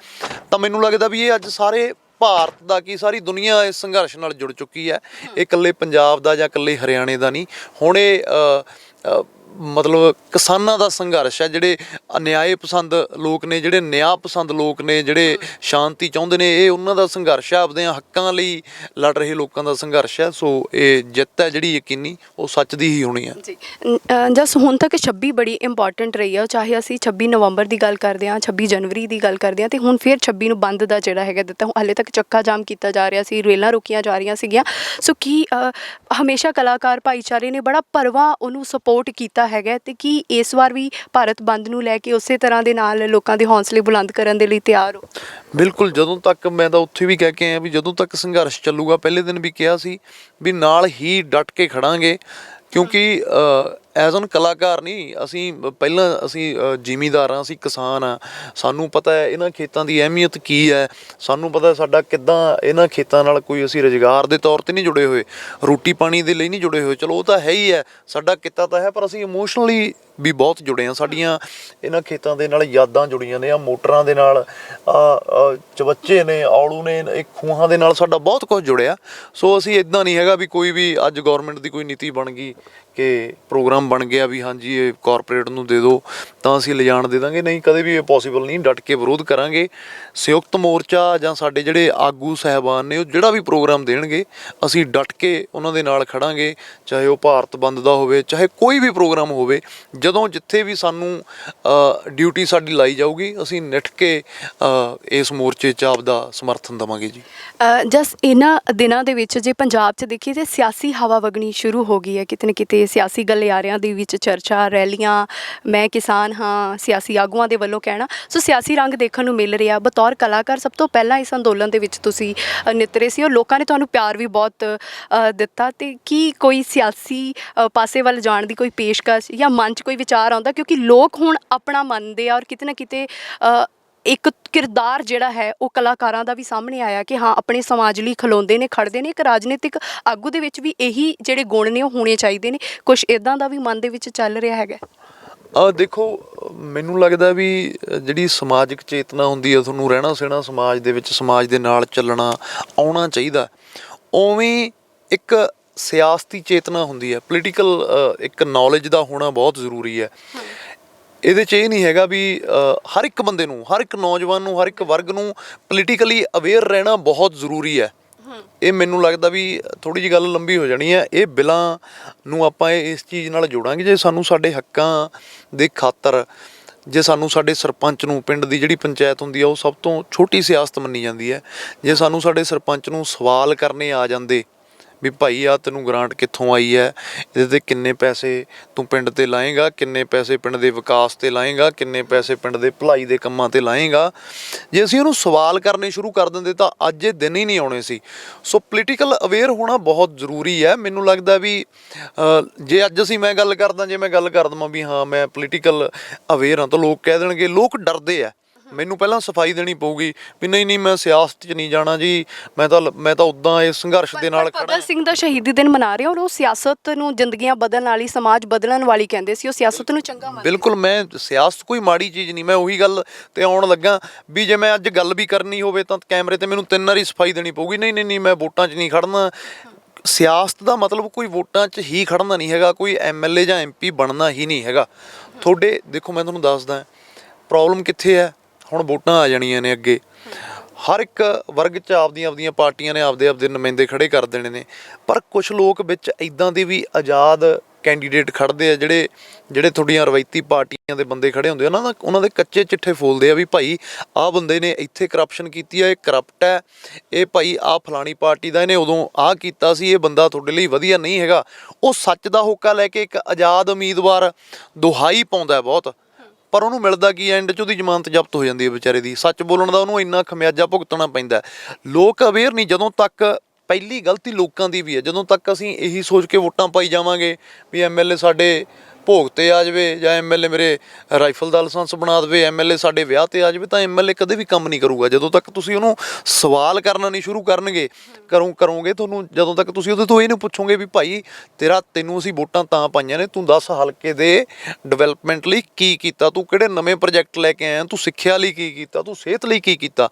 ਤਾਂ ਮੈਨੂੰ ਲੱਗਦਾ ਵੀ ਇਹ ਅੱਜ ਸਾਰੇ ਭਾਰਤ ਦਾ ਕੀ, ਸਾਰੀ ਦੁਨੀਆ ਇਸ ਸੰਘਰਸ਼ ਨਾਲ ਜੁੜ ਚੁੱਕੀ ਹੈ। ਇਹ ਇਕੱਲੇ ਪੰਜਾਬ ਦਾ ਜਾਂ ਇਕੱਲੇ ਹਰਿਆਣੇ ਦਾ ਨਹੀਂ। ਹੁਣ ਇਹ ਮਤਲਬ ਕਿਸਾਨਾਂ ਦਾ ਸੰਘਰਸ਼ ਹੈ। ਜਿਹੜੇ ਅਨਿਆਏ ਪਸੰਦ ਲੋਕ ਨੇ, ਜਿਹੜੇ ਨਿਆਂ ਪਸੰਦ ਲੋਕ ਨੇ, ਜਿਹੜੇ ਸ਼ਾਂਤੀ ਚਾਹੁੰਦੇ ਨੇ, ਇਹ ਉਹਨਾਂ ਦਾ ਸੰਘਰਸ਼ ਹੈ। ਆਪਦਿਆਂ ਹੱਕਾਂ ਲਈ ਲੜ ਰਹੇ ਲੋਕਾਂ ਦਾ ਸੰਘਰਸ਼ ਹੈ। ਸੋ ਇਹ ਜਿੱਤ ਹੈ ਜਿਹੜੀ ਯਕੀਨੀ, ਉਹ ਸੱਚ ਦੀ ਹੀ ਹੋਣੀ ਹੈ ਜੀ। ਜਸ ਹੁਣ ਤੱਕ 26 ਬੜੀ ਇੰਪੋਰਟੈਂਟ ਰਹੀ ਆ, ਚਾਹੇ ਅਸੀਂ 26 ਨਵੰਬਰ ਦੀ ਗੱਲ ਕਰਦੇ ਹਾਂ, 26 ਜਨਵਰੀ ਦੀ ਗੱਲ ਕਰਦੇ ਹਾਂ, ਤੇ ਹੁਣ ਫਿਰ 26 ਨੂੰ ਬੰਦ ਦਾ ਜਿਹੜਾ ਹੈਗਾ ਦਿੱਤਾ। ਹਾਲੇ ਤੱਕ ਚੱਕਾ ਜਾਮ ਕੀਤਾ ਜਾ ਰਿਹਾ ਸੀ, ਰੇਲਾਂ ਰੋਕੀਆਂ ਜਾ ਰਹੀਆਂ ਸੀਗੀਆਂ। ਸੋ ਕੀ ਹਮੇਸ਼ਾ ਕਲਾਕਾਰ ਭਾਈਚਾਰੇ ਨੇ ਬੜਾ ਭਰਵਾਂ ਉਹਨੂੰ ਸਪੋਰਟ ਕੀਤਾ ਹੈਗਾ, ਤੇ ਕੀ ਇਸ ਵਾਰ ਵੀ ਭਾਰਤ ਬੰਦ ਨੂੰ ਲੈ ਕੇ ਉਸੇ ਤਰ੍ਹਾਂ ਦੇ ਨਾਲ ਲੋਕਾਂ ਦੇ ਹੌਸਲੇ ਬੁਲੰਦ ਕਰਨ ਦੇ ਲਈ ਤਿਆਰ ਹੋ? ਬਿਲਕੁਲ। ਜਦੋਂ ਤੱਕ, ਮੈਂ ਤਾਂ ਉੱਥੇ ਵੀ ਕਹਿ ਕੇ ਆਇਆ ਵੀ ਜਦੋਂ ਤੱਕ ਸੰਘਰਸ਼ ਚੱਲੂਗਾ, ਪਹਿਲੇ ਦਿਨ ਵੀ ਕਿਹਾ ਸੀ ਵੀ ਨਾਲ ਹੀ ਡਟ ਕੇ ਖੜਾਂਗੇ, ਕਿਉਂਕਿ ਐਜ਼ ਐਨ ਕਲਾਕਾਰ ਨਹੀਂ, ਅਸੀਂ ਜ਼ਿਮੀਂਦਾਰ ਹਾਂ, ਅਸੀਂ ਕਿਸਾਨ ਹਾਂ। ਸਾਨੂੰ ਪਤਾ ਹੈ ਇਹਨਾਂ ਖੇਤਾਂ ਦੀ ਅਹਿਮੀਅਤ ਕੀ ਹੈ, ਸਾਨੂੰ ਪਤਾ ਸਾਡਾ ਕਿੱਦਾਂ ਇਹਨਾਂ ਖੇਤਾਂ ਨਾਲ ਕੋਈ ਅਸੀਂ ਰੁਜ਼ਗਾਰ ਦੇ ਤੌਰ 'ਤੇ ਨਹੀਂ ਜੁੜੇ ਹੋਏ, ਰੋਟੀ ਪਾਣੀ ਦੇ ਲਈ ਨਹੀਂ ਜੁੜੇ ਹੋਏ। ਚਲੋ ਉਹ ਤਾਂ ਹੈ ਹੀ ਹੈ, ਸਾਡਾ ਕਿੱਤਾ ਤਾਂ ਹੈ, ਪਰ ਅਸੀਂ ਇਮੋਸ਼ਨਲੀ ਵੀ ਬਹੁਤ ਜੁੜੇ ਹਾਂ। ਸਾਡੀਆਂ ਇਹਨਾਂ ਖੇਤਾਂ ਦੇ ਨਾਲ ਯਾਦਾਂ ਜੁੜੀਆਂ ਨੇ, ਮੋਟਰਾਂ ਦੇ ਨਾਲ, ਚਵੱਚੇ ਨੇ, ਆਲੂ ਨੇ, ਇਹ ਖੂਹਾਂ ਦੇ ਨਾਲ ਸਾਡਾ ਬਹੁਤ ਕੁਝ ਜੁੜਿਆ। ਸੋ ਅਸੀਂ ਇੱਦਾਂ ਨਹੀਂ ਹੈਗਾ ਵੀ ਕੋਈ ਵੀ ਅੱਜ ਗੌਰਮੈਂਟ ਦੀ ਕੋਈ ਨੀਤੀ ਬਣ ਗਈ ਕਿ ਪ੍ਰੋਗਰਾਮ ਬਣ ਗਿਆ ਵੀ ਹਾਂਜੀ ਇਹ ਕਾਰਪੋਰੇਟ ਨੂੰ ਦੇ ਦਿਓ ਤਾਂ ਅਸੀਂ ਲਿਜਾਣ ਦੇ ਦਾਂਗੇ, ਨਹੀਂ, ਕਦੇ ਵੀ ਇਹ ਪੋਸੀਬਲ ਨਹੀਂ। ਡਟ ਕੇ ਵਿਰੋਧ ਕਰਾਂਗੇ। ਸੰਯੁਕਤ ਮੋਰਚਾ ਜਾਂ ਸਾਡੇ ਜਿਹੜੇ ਆਗੂ ਸਾਹਿਬਾਨ ਨੇ, ਉਹ ਜਿਹੜਾ ਵੀ ਪ੍ਰੋਗਰਾਮ ਦੇਣਗੇ ਅਸੀਂ ਡਟ ਕੇ ਉਹਨਾਂ ਦੇ ਨਾਲ ਖੜਾਂਗੇ, ਚਾਹੇ ਉਹ ਭਾਰਤ ਬੰਦ ਦਾ ਹੋਵੇ, ਚਾਹੇ ਕੋਈ ਵੀ ਪ੍ਰੋਗਰਾਮ ਹੋਵੇ। ਜਦੋਂ ਜਿੱਥੇ ਵੀ ਸਾਨੂੰ ਡਿਊਟੀ ਸਾਡੀ ਲਾਈ ਜਾਊਗੀ, ਅਸੀਂ ਨਿੱਠ ਕੇ ਇਸ ਮੋਰਚੇ 'ਚ ਆਪਦਾ ਸਮਰਥਨ ਦੇਵਾਂਗੇ ਜੀ। ਜਸ ਇਹਨਾਂ ਦਿਨਾਂ ਦੇ ਵਿੱਚ ਜੇ ਪੰਜਾਬ 'ਚ ਦੇਖੀਏ ਤਾਂ ਸਿਆਸੀ ਹਵਾ ਵਗਣੀ ਸ਼ੁਰੂ ਹੋ ਗਈ ਹੈ, ਕਿਤੇ ਨਾ ਕਿਤੇ ਸਿਆਸੀ ਗਲਿਆਰਿਆਂ ਦੇ ਵਿੱਚ ਚਰਚਾ, ਰੈਲੀਆਂ, ਮੈਂ ਕਿਸਾਨ ਹਾਂ, ਸਿਆਸੀ ਆਗੂਆਂ ਦੇ ਵੱਲੋਂ ਕਹਿਣਾ। ਸੋ ਸਿਆਸੀ ਰੰਗ ਦੇਖਣ ਨੂੰ ਮਿਲ ਰਿਹਾ। ਬਤੌਰ ਕਲਾਕਾਰ ਸਭ ਤੋਂ ਪਹਿਲਾਂ ਇਸ ਅੰਦੋਲਨ ਦੇ ਵਿੱਚ ਤੁਸੀਂ ਨਿਤਰੇ ਸੀ, ਔਰ ਲੋਕਾਂ ਨੇ ਤੁਹਾਨੂੰ ਪਿਆਰ ਵੀ ਬਹੁਤ ਦਿੱਤਾ। ਤੇ ਕੀ ਕੋਈ ਸਿਆਸੀ ਪਾਸੇ ਵੱਲ ਜਾਣ ਦੀ ਕੋਈ ਪੇਸ਼ਕਸ਼ ਜਾਂ ਮਨ 'ਚ ਕੋਈ ਵਿਚਾਰ ਆਉਂਦਾ? ਕਿਉਂਕਿ ਲੋਕ ਹੁਣ ਆਪਣਾ ਮੰਨਦੇ ਆ, ਔਰ ਕਿਤੇ ਨਾ ਕਿਤੇ ਇੱਕ ਕਿਰਦਾਰ ਜਿਹੜਾ ਹੈ ਉਹ ਕਲਾਕਾਰਾਂ ਦਾ ਵੀ ਸਾਹਮਣੇ ਆਇਆ ਕਿ ਹਾਂ ਆਪਣੇ ਸਮਾਜ ਲਈ ਖਲੋਂਦੇ ਨੇ, ਖੜਦੇ ਨੇ। ਇੱਕ ਰਾਜਨੀਤਿਕ ਆਗੂ ਦੇ ਵਿੱਚ ਵੀ ਇਹੀ ਜਿਹੜੇ ਗੁਣ ਨੇ ਉਹ ਹੋਣੇ ਚਾਹੀਦੇ ਨੇ। ਕੁਛ ਇੱਦਾਂ ਦਾ ਵੀ ਮਨ ਦੇ ਵਿੱਚ ਚੱਲ ਰਿਹਾ ਹੈਗਾ? ਦੇਖੋ, ਮੈਨੂੰ ਲੱਗਦਾ ਵੀ ਜਿਹੜੀ ਸਮਾਜਿਕ ਚੇਤਨਾ ਹੁੰਦੀ ਹੈ, ਤੁਹਾਨੂੰ ਰਹਿਣਾ ਸਹਿਣਾ ਸਮਾਜ ਦੇ ਵਿੱਚ, ਸਮਾਜ ਦੇ ਨਾਲ ਚੱਲਣਾ ਆਉਣਾ ਚਾਹੀਦਾ। ਉਵੇਂ ਇੱਕ ਸਿਆਸਤੀ ਚੇਤਨਾ ਹੁੰਦੀ ਹੈ, ਪੋਲੀਟੀਕਲ ਇੱਕ ਨੌਲੇਜ ਦਾ ਹੋਣਾ ਬਹੁਤ ਜ਼ਰੂਰੀ ਹੈ। ਇਹਦੇ 'ਚ ਇਹ ਨਹੀਂ ਹੈਗਾ ਵੀ ਹਰ ਇੱਕ ਬੰਦੇ ਨੂੰ, ਹਰ ਇੱਕ ਨੌਜਵਾਨ ਨੂੰ, ਹਰ ਇੱਕ ਵਰਗ ਨੂੰ ਪੋਲੀਟੀਕਲੀ ਅਵੇਅਰ ਰਹਿਣਾ ਬਹੁਤ ਜ਼ਰੂਰੀ ਹੈ। ਇਹ ਮੈਨੂੰ ਲੱਗਦਾ ਵੀ ਥੋੜ੍ਹੀ ਜਿਹੀ ਗੱਲ ਲੰਬੀ ਹੋ ਜਾਣੀ ਹੈ। ਇਹ ਬਿੱਲਾਂ ਨੂੰ ਆਪਾਂ ਇਸ ਚੀਜ਼ ਨਾਲ ਜੋੜਾਂਗੇ ਜੇ ਸਾਨੂੰ ਸਾਡੇ ਹੱਕਾਂ ਦੇ ਖਾਤਰ, ਜੇ ਸਾਨੂੰ ਸਾਡੇ ਸਰਪੰਚ ਨੂੰ, ਪਿੰਡ ਦੀ ਜਿਹੜੀ ਪੰਚਾਇਤ ਹੁੰਦੀ ਆ ਉਹ ਸਭ ਤੋਂ ਛੋਟੀ ਸਿਆਸਤ ਮੰਨੀ ਜਾਂਦੀ ਹੈ, ਜੇ ਸਾਨੂੰ ਸਾਡੇ ਸਰਪੰਚ ਨੂੰ ਸਵਾਲ ਕਰਨੇ ਆ ਜਾਂਦੇ ਵੀ ਭਾਈ ਆ ਤੈਨੂੰ ਗ੍ਰਾਂਟ ਕਿੱਥੋਂ ਆਈ ਹੈ, ਇਹਦੇ 'ਤੇ ਕਿੰਨੇ ਪੈਸੇ ਤੂੰ ਪਿੰਡ 'ਤੇ ਲਾਏਗਾ, ਕਿੰਨੇ ਪੈਸੇ ਪਿੰਡ ਦੇ ਵਿਕਾਸ 'ਤੇ ਲਾਏਗਾ, ਕਿੰਨੇ ਪੈਸੇ ਪਿੰਡ ਦੇ ਭਲਾਈ ਦੇ ਕੰਮਾਂ 'ਤੇ ਲਾਏਗਾ। ਜੇ ਅਸੀਂ ਉਹਨੂੰ ਸਵਾਲ ਕਰਨੇ ਸ਼ੁਰੂ ਕਰ ਦਿੰਦੇ ਤਾਂ ਅੱਜ ਇਹ ਦਿਨ ਹੀ ਨਹੀਂ ਆਉਣੇ ਸੀ। ਸੋ ਪੋਲੀਟੀਕਲ ਅਵੇਅਰ ਹੋਣਾ ਬਹੁਤ ਜ਼ਰੂਰੀ ਹੈ। ਮੈਨੂੰ ਲੱਗਦਾ ਵੀ ਜੇ ਅੱਜ ਮੈਂ ਗੱਲ ਕਰਦਾ, ਜੇ ਮੈਂ ਗੱਲ ਕਰ ਦੇਵਾਂ ਵੀ ਹਾਂ ਮੈਂ ਪੋਲੀਟੀਕਲ ਅਵੇਅਰ ਹਾਂ, ਤਾਂ ਲੋਕ ਕਹਿ ਦੇਣਗੇ, ਲੋਕ ਡਰਦੇ ਆ। ਮੈਨੂੰ ਪਹਿਲਾਂ ਸਫਾਈ ਦੇਣੀ ਪਊਗੀ ਵੀ ਨਹੀਂ ਮੈਂ ਸਿਆਸਤ 'ਚ ਨਹੀਂ ਜਾਣਾ ਜੀ, ਮੈਂ ਤਾਂ ਉੱਦਾਂ ਇਸ ਸੰਘਰਸ਼ ਦੇ ਨਾਲ ਖੜਾ। ਭਗਤ ਸਿੰਘ ਦਾ ਸ਼ਹੀਦੀ ਦਿਨ ਮਨਾ ਰਹੇ ਔਰ ਉਹ ਸਿਆਸਤ ਨੂੰ ਜ਼ਿੰਦਗੀਆਂ ਬਦਲਣ ਵਾਲੀ, ਸਮਾਜ ਬਦਲਣ ਵਾਲੀ ਕਹਿੰਦੇ ਸੀ, ਉਹ ਸਿਆਸਤ ਨੂੰ ਚੰਗਾ ਮੰਨਦੇ। ਬਿਲਕੁਲ, ਮੈਂ ਸਿਆਸਤ ਕੋਈ ਮਾੜੀ ਚੀਜ਼ ਨਹੀਂ, ਮੈਂ ਉਹੀ ਗੱਲ ਤੇ ਆਉਣ ਲੱਗਾ ਵੀ ਜੇ ਮੈਂ ਅੱਜ ਗੱਲ ਵੀ ਕਰਨੀ ਹੋਵੇ ਤਾਂ ਕੈਮਰੇ ਤੇ ਮੈਨੂੰ 3 ਵਾਰੀ ਸਫਾਈ ਦੇਣੀ ਪਊਗੀ। ਨਹੀਂ ਮੈਂ ਵੋਟਾਂ 'ਚ ਨਹੀਂ ਖੜਨਾ। ਸਿਆਸਤ ਦਾ ਮਤਲਬ ਕੋਈ ਵੋਟਾਂ 'ਚ ਹੀ ਖੜਨਾ ਨਹੀਂ ਹੈਗਾ, ਕੋਈ MLA ਜਾਂ MP ਬਣਨਾ ਹੀ ਨਹੀਂ ਹੈਗਾ। ਤੁਹਾਡੇ ਦੇਖੋ, ਮੈਂ ਤੁਹਾਨੂੰ ਦੱਸਦਾ ਪ੍ਰੋਬਲਮ ਕਿੱਥੇ ਹੈ। ਹੁਣ ਵੋਟਾਂ ਆ ਜਾਣੀਆਂ ਨੇ ਅੱਗੇ, ਹਰ ਇੱਕ ਵਰਗ 'ਚ ਆਪਦੀਆਂ ਪਾਰਟੀਆਂ ਨੇ ਆਪਦੇ ਨੁਮਾਇੰਦੇ ਖੜੇ ਕਰ ਦੇਣੇ ਨੇ, ਪਰ ਕੁਛ ਲੋਕ ਵਿੱਚ ਇੱਦਾਂ ਦੇ ਵੀ ਆਜ਼ਾਦ ਕੈਂਡੀਡੇਟ ਖੜ੍ਹਦੇ ਆ ਜਿਹੜੇ ਤੁਹਾਡੀਆਂ ਰਵਾਇਤੀ ਪਾਰਟੀਆਂ ਦੇ ਬੰਦੇ ਖੜੇ ਹੁੰਦੇ ਉਹਨਾਂ ਦੇ ਕੱਚੇ ਚਿੱਠੇ ਫੋਲਦੇ ਆ ਵੀ ਭਾਈ ਆਹ ਬੰਦੇ ਨੇ ਇੱਥੇ ਕਰਪਸ਼ਨ ਕੀਤੀ ਆ, ਇਹ ਕਰਪਟ ਹੈ, ਇਹ ਭਾਈ ਆਹ ਫਲਾਣੀ ਪਾਰਟੀ ਦਾ ਇਹਨੇ ਉਦੋਂ ਆਹ ਕੀਤਾ ਸੀ, ਇਹ ਬੰਦਾ ਤੁਹਾਡੇ ਲਈ ਵਧੀਆ ਨਹੀਂ ਹੈਗਾ। ਉਹ ਸੱਚ ਦਾ ਹੋਕਾ ਲੈ ਕੇ ਇੱਕ ਆਜ਼ਾਦ ਉਮੀਦਵਾਰ ਦੁਹਾਈ ਪਾਉਂਦਾ ਬਹੁਤ, ਪਰ ਉਹਨੂੰ ਮਿਲਦਾ ਕੀ, ਐਂਡ 'ਚ ਉਹਦੀ ਜ਼ਮਾਨਤ ਜ਼ਬਤ ਹੋ ਜਾਂਦੀ ਹੈ ਵਿਚਾਰੇ ਦੀ। ਸੱਚ ਬੋਲਣ ਦਾ ਉਹਨੂੰ ਇੰਨਾ ਖਮਿਆਜਾ ਭੁਗਤਣਾ ਪੈਂਦਾ। ਲੋਕ ਅਵੇਅਰ ਨਹੀਂ। ਜਦੋਂ ਤੱਕ ਪਹਿਲੀ ਗਲਤੀ ਲੋਕਾਂ ਦੀ ਵੀ ਹੈ, ਜਦੋਂ ਤੱਕ ਅਸੀਂ ਇਹੀ ਸੋਚ ਕੇ ਵੋਟਾਂ ਪਾਈ ਜਾਵਾਂਗੇ ਵੀ MLA ਸਾਡੇ ਭੋਗ 'ਤੇ ਆ ਜਾਵੇ ਜਾਂ MLA ਮੇਰੇ ਰਾਈਫਲ ਦਾ ਲਾਇਸੈਂਸ ਬਣਾ ਦੇਵੇ, MLA ਸਾਡੇ ਵਿਆਹ 'ਤੇ ਆ ਜਾਵੇ, ਤਾਂ MLA ਕਦੇ ਵੀ ਕੰਮ ਨਹੀਂ ਕਰੂਗਾ। ਜਦੋਂ ਤੱਕ ਤੁਸੀਂ ਉਹਨੂੰ ਸਵਾਲ ਕਰਨਾ ਨਹੀਂ ਸ਼ੁਰੂ ਕਰੋਗੇ ਤੁਹਾਨੂੰ, ਜਦੋਂ ਤੱਕ ਤੁਸੀਂ ਉਹਦੇ ਤੋਂ ਇਹ ਨਹੀਂ ਪੁੱਛੋਗੇ ਵੀ ਭਾਈ ਤੈਨੂੰ ਅਸੀਂ ਵੋਟਾਂ ਤਾਂ ਪਾਈਆਂ ਨੇ, ਤੂੰ ਦੱਸ ਹਲਕੇ ਦੇ ਡਿਵੈਲਪਮੈਂਟ ਲਈ ਕੀ ਕੀਤਾ, ਤੂੰ ਕਿਹੜੇ ਨਵੇਂ ਪ੍ਰੋਜੈਕਟ ਲੈ ਕੇ ਆਇਆ, ਤੂੰ ਸਿੱਖਿਆ ਲਈ ਕੀ ਕੀਤਾ, ਤੂੰ ਸਿਹਤ ਲਈ ਕੀ ਕੀਤਾ।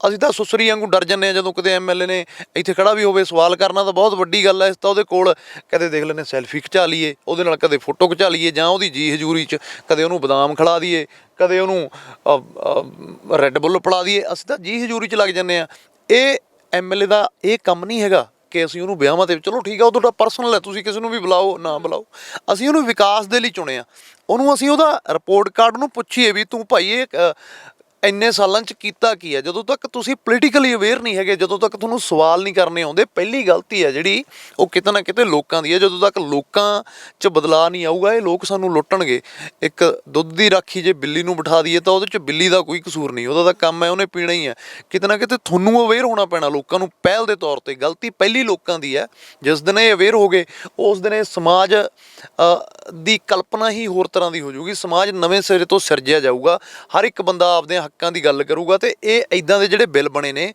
ਅਸੀਂ ਤਾਂ ਸੁਸਰੀ ਵਾਂਗੂ ਡਰ ਜਾਂਦੇ ਹਾਂ ਜਦੋਂ ਕਿਤੇ MLA ਨੇ ਇੱਥੇ ਖੜਾ ਵੀ ਹੋਵੇ। ਸਵਾਲ ਕਰਨਾ ਤਾਂ ਬਹੁਤ ਵੱਡੀ ਗੱਲ ਹੈ। ਇਸ ਤਾਂ ਉਹਦੇ ਕੋਲ ਕਦੇ ਦੇਖ ਲੈਂਦੇ ਸੈਲਫੀ ਖਿਚਾ ਲਈਏ ਉਹਦੇ ਨਾਲ, ਕਦੇ ਫੋਟੋ ਖਿਚਾ ਲਈਏ ਜਾਂ ਉਹਦੀ ਜੀ ਹਜ਼ੂਰੀ 'ਚ ਕਦੇ ਉਹਨੂੰ ਬਦਾਮ ਖਿਲਾ ਦਈਏ, ਕਦੇ ਉਹਨੂੰ ਰੈੱਡ ਬੁੱਲ ਪਿਲਾ ਦਈਏ। ਅਸੀਂ ਤਾਂ ਜੀ ਹਜ਼ੂਰੀ 'ਚ ਲੱਗ ਜਾਂਦੇ ਹਾਂ। ਇਹ MLA ਦਾ ਇਹ ਕੰਮ ਨਹੀਂ ਹੈਗਾ ਕਿ ਅਸੀਂ ਉਹਨੂੰ ਵਿਆਹਾਂ 'ਤੇ, ਚਲੋ ਠੀਕ ਆ ਉਹ ਤੁਹਾਡਾ ਪਰਸਨਲ ਹੈ, ਤੁਸੀਂ ਕਿਸੇ ਨੂੰ ਵੀ ਬੁਲਾਓ ਨਾ ਬੁਲਾਓ। ਅਸੀਂ ਉਹਨੂੰ ਵਿਕਾਸ ਦੇ ਲਈ ਚੁਣਿਆ। ਉਹਨੂੰ ਅਸੀਂ ਉਹਦਾ ਰਿਪੋਰਟ ਕਾਰਡ ਨੂੰ ਪੁੱਛੀਏ ਵੀ ਤੂੰ ਭਾਈ ਇਹ ਇੰਨੇ ਸਾਲਾਂ 'ਚ ਕੀਤਾ ਕੀ ਹੈ। ਜਦੋਂ ਤੱਕ ਤੁਸੀਂ ਪੋਲੀਟੀਕਲੀ ਅਵੇਅਰ ਨਹੀਂ ਹੈਗੇ, ਜਦੋਂ ਤੱਕ ਤੁਹਾਨੂੰ ਸਵਾਲ ਨਹੀਂ ਕਰਨੇ ਆਉਂਦੇ, ਪਹਿਲੀ ਗਲਤੀ ਹੈ ਜਿਹੜੀ ਉਹ ਕਿਤੇ ਨਾ ਕਿਤੇ ਲੋਕਾਂ ਦੀ ਹੈ। ਜਦੋਂ ਤੱਕ ਲੋਕਾਂ 'ਚ ਬਦਲਾਅ ਨਹੀਂ ਆਊਗਾ, ਇਹ ਲੋਕ ਸਾਨੂੰ ਲੁੱਟਣਗੇ। ਇੱਕ ਦੁੱਧ ਦੀ ਰਾਖੀ ਜੇ ਬਿੱਲੀ ਨੂੰ ਬਿਠਾ ਦਈਏ ਤਾਂ ਉਹਦੇ 'ਚ ਬਿੱਲੀ ਦਾ ਕੋਈ ਕਸੂਰ ਨਹੀਂ, ਉਹਦਾ ਤਾਂ ਕੰਮ ਹੈ, ਉਹਨੇ ਪੀਣਾ ਹੀ ਹੈ। ਕਿਤੇ ਨਾ ਕਿਤੇ ਤੁਹਾਨੂੰ ਅਵੇਅਰ ਹੋਣਾ ਪੈਣਾ ਲੋਕਾਂ ਨੂੰ ਪਹਿਲ ਦੇ ਤੌਰ 'ਤੇ। ਗਲਤੀ ਪਹਿਲੀ ਲੋਕਾਂ ਦੀ ਹੈ। ਜਿਸ ਦਿਨ ਇਹ ਅਵੇਅਰ ਹੋ ਗਏ, ਉਸ ਦਿਨ ਇਹ ਸਮਾਜ ਦੀ ਕਲਪਨਾ ਹੀ ਹੋਰ ਤਰ੍ਹਾਂ ਦੀ ਹੋ ਜਾਊਗੀ। ਸਮਾਜ ਨਵੇਂ ਸਿਰੇ ਤੋਂ ਸਿਰਜਿਆ ਜਾਊਗਾ। ਹਰ ਇੱਕ ਬੰਦਾ ਆਪਦੇ ਹੱਕਾਂ ਦੀ ਗੱਲ ਕਰੂਗਾ ਤੇ ਇਹ ਇੱਦਾਂ ਦੇ ਜਿਹੜੇ ਬਿੱਲ ਬਣੇ ਨੇ,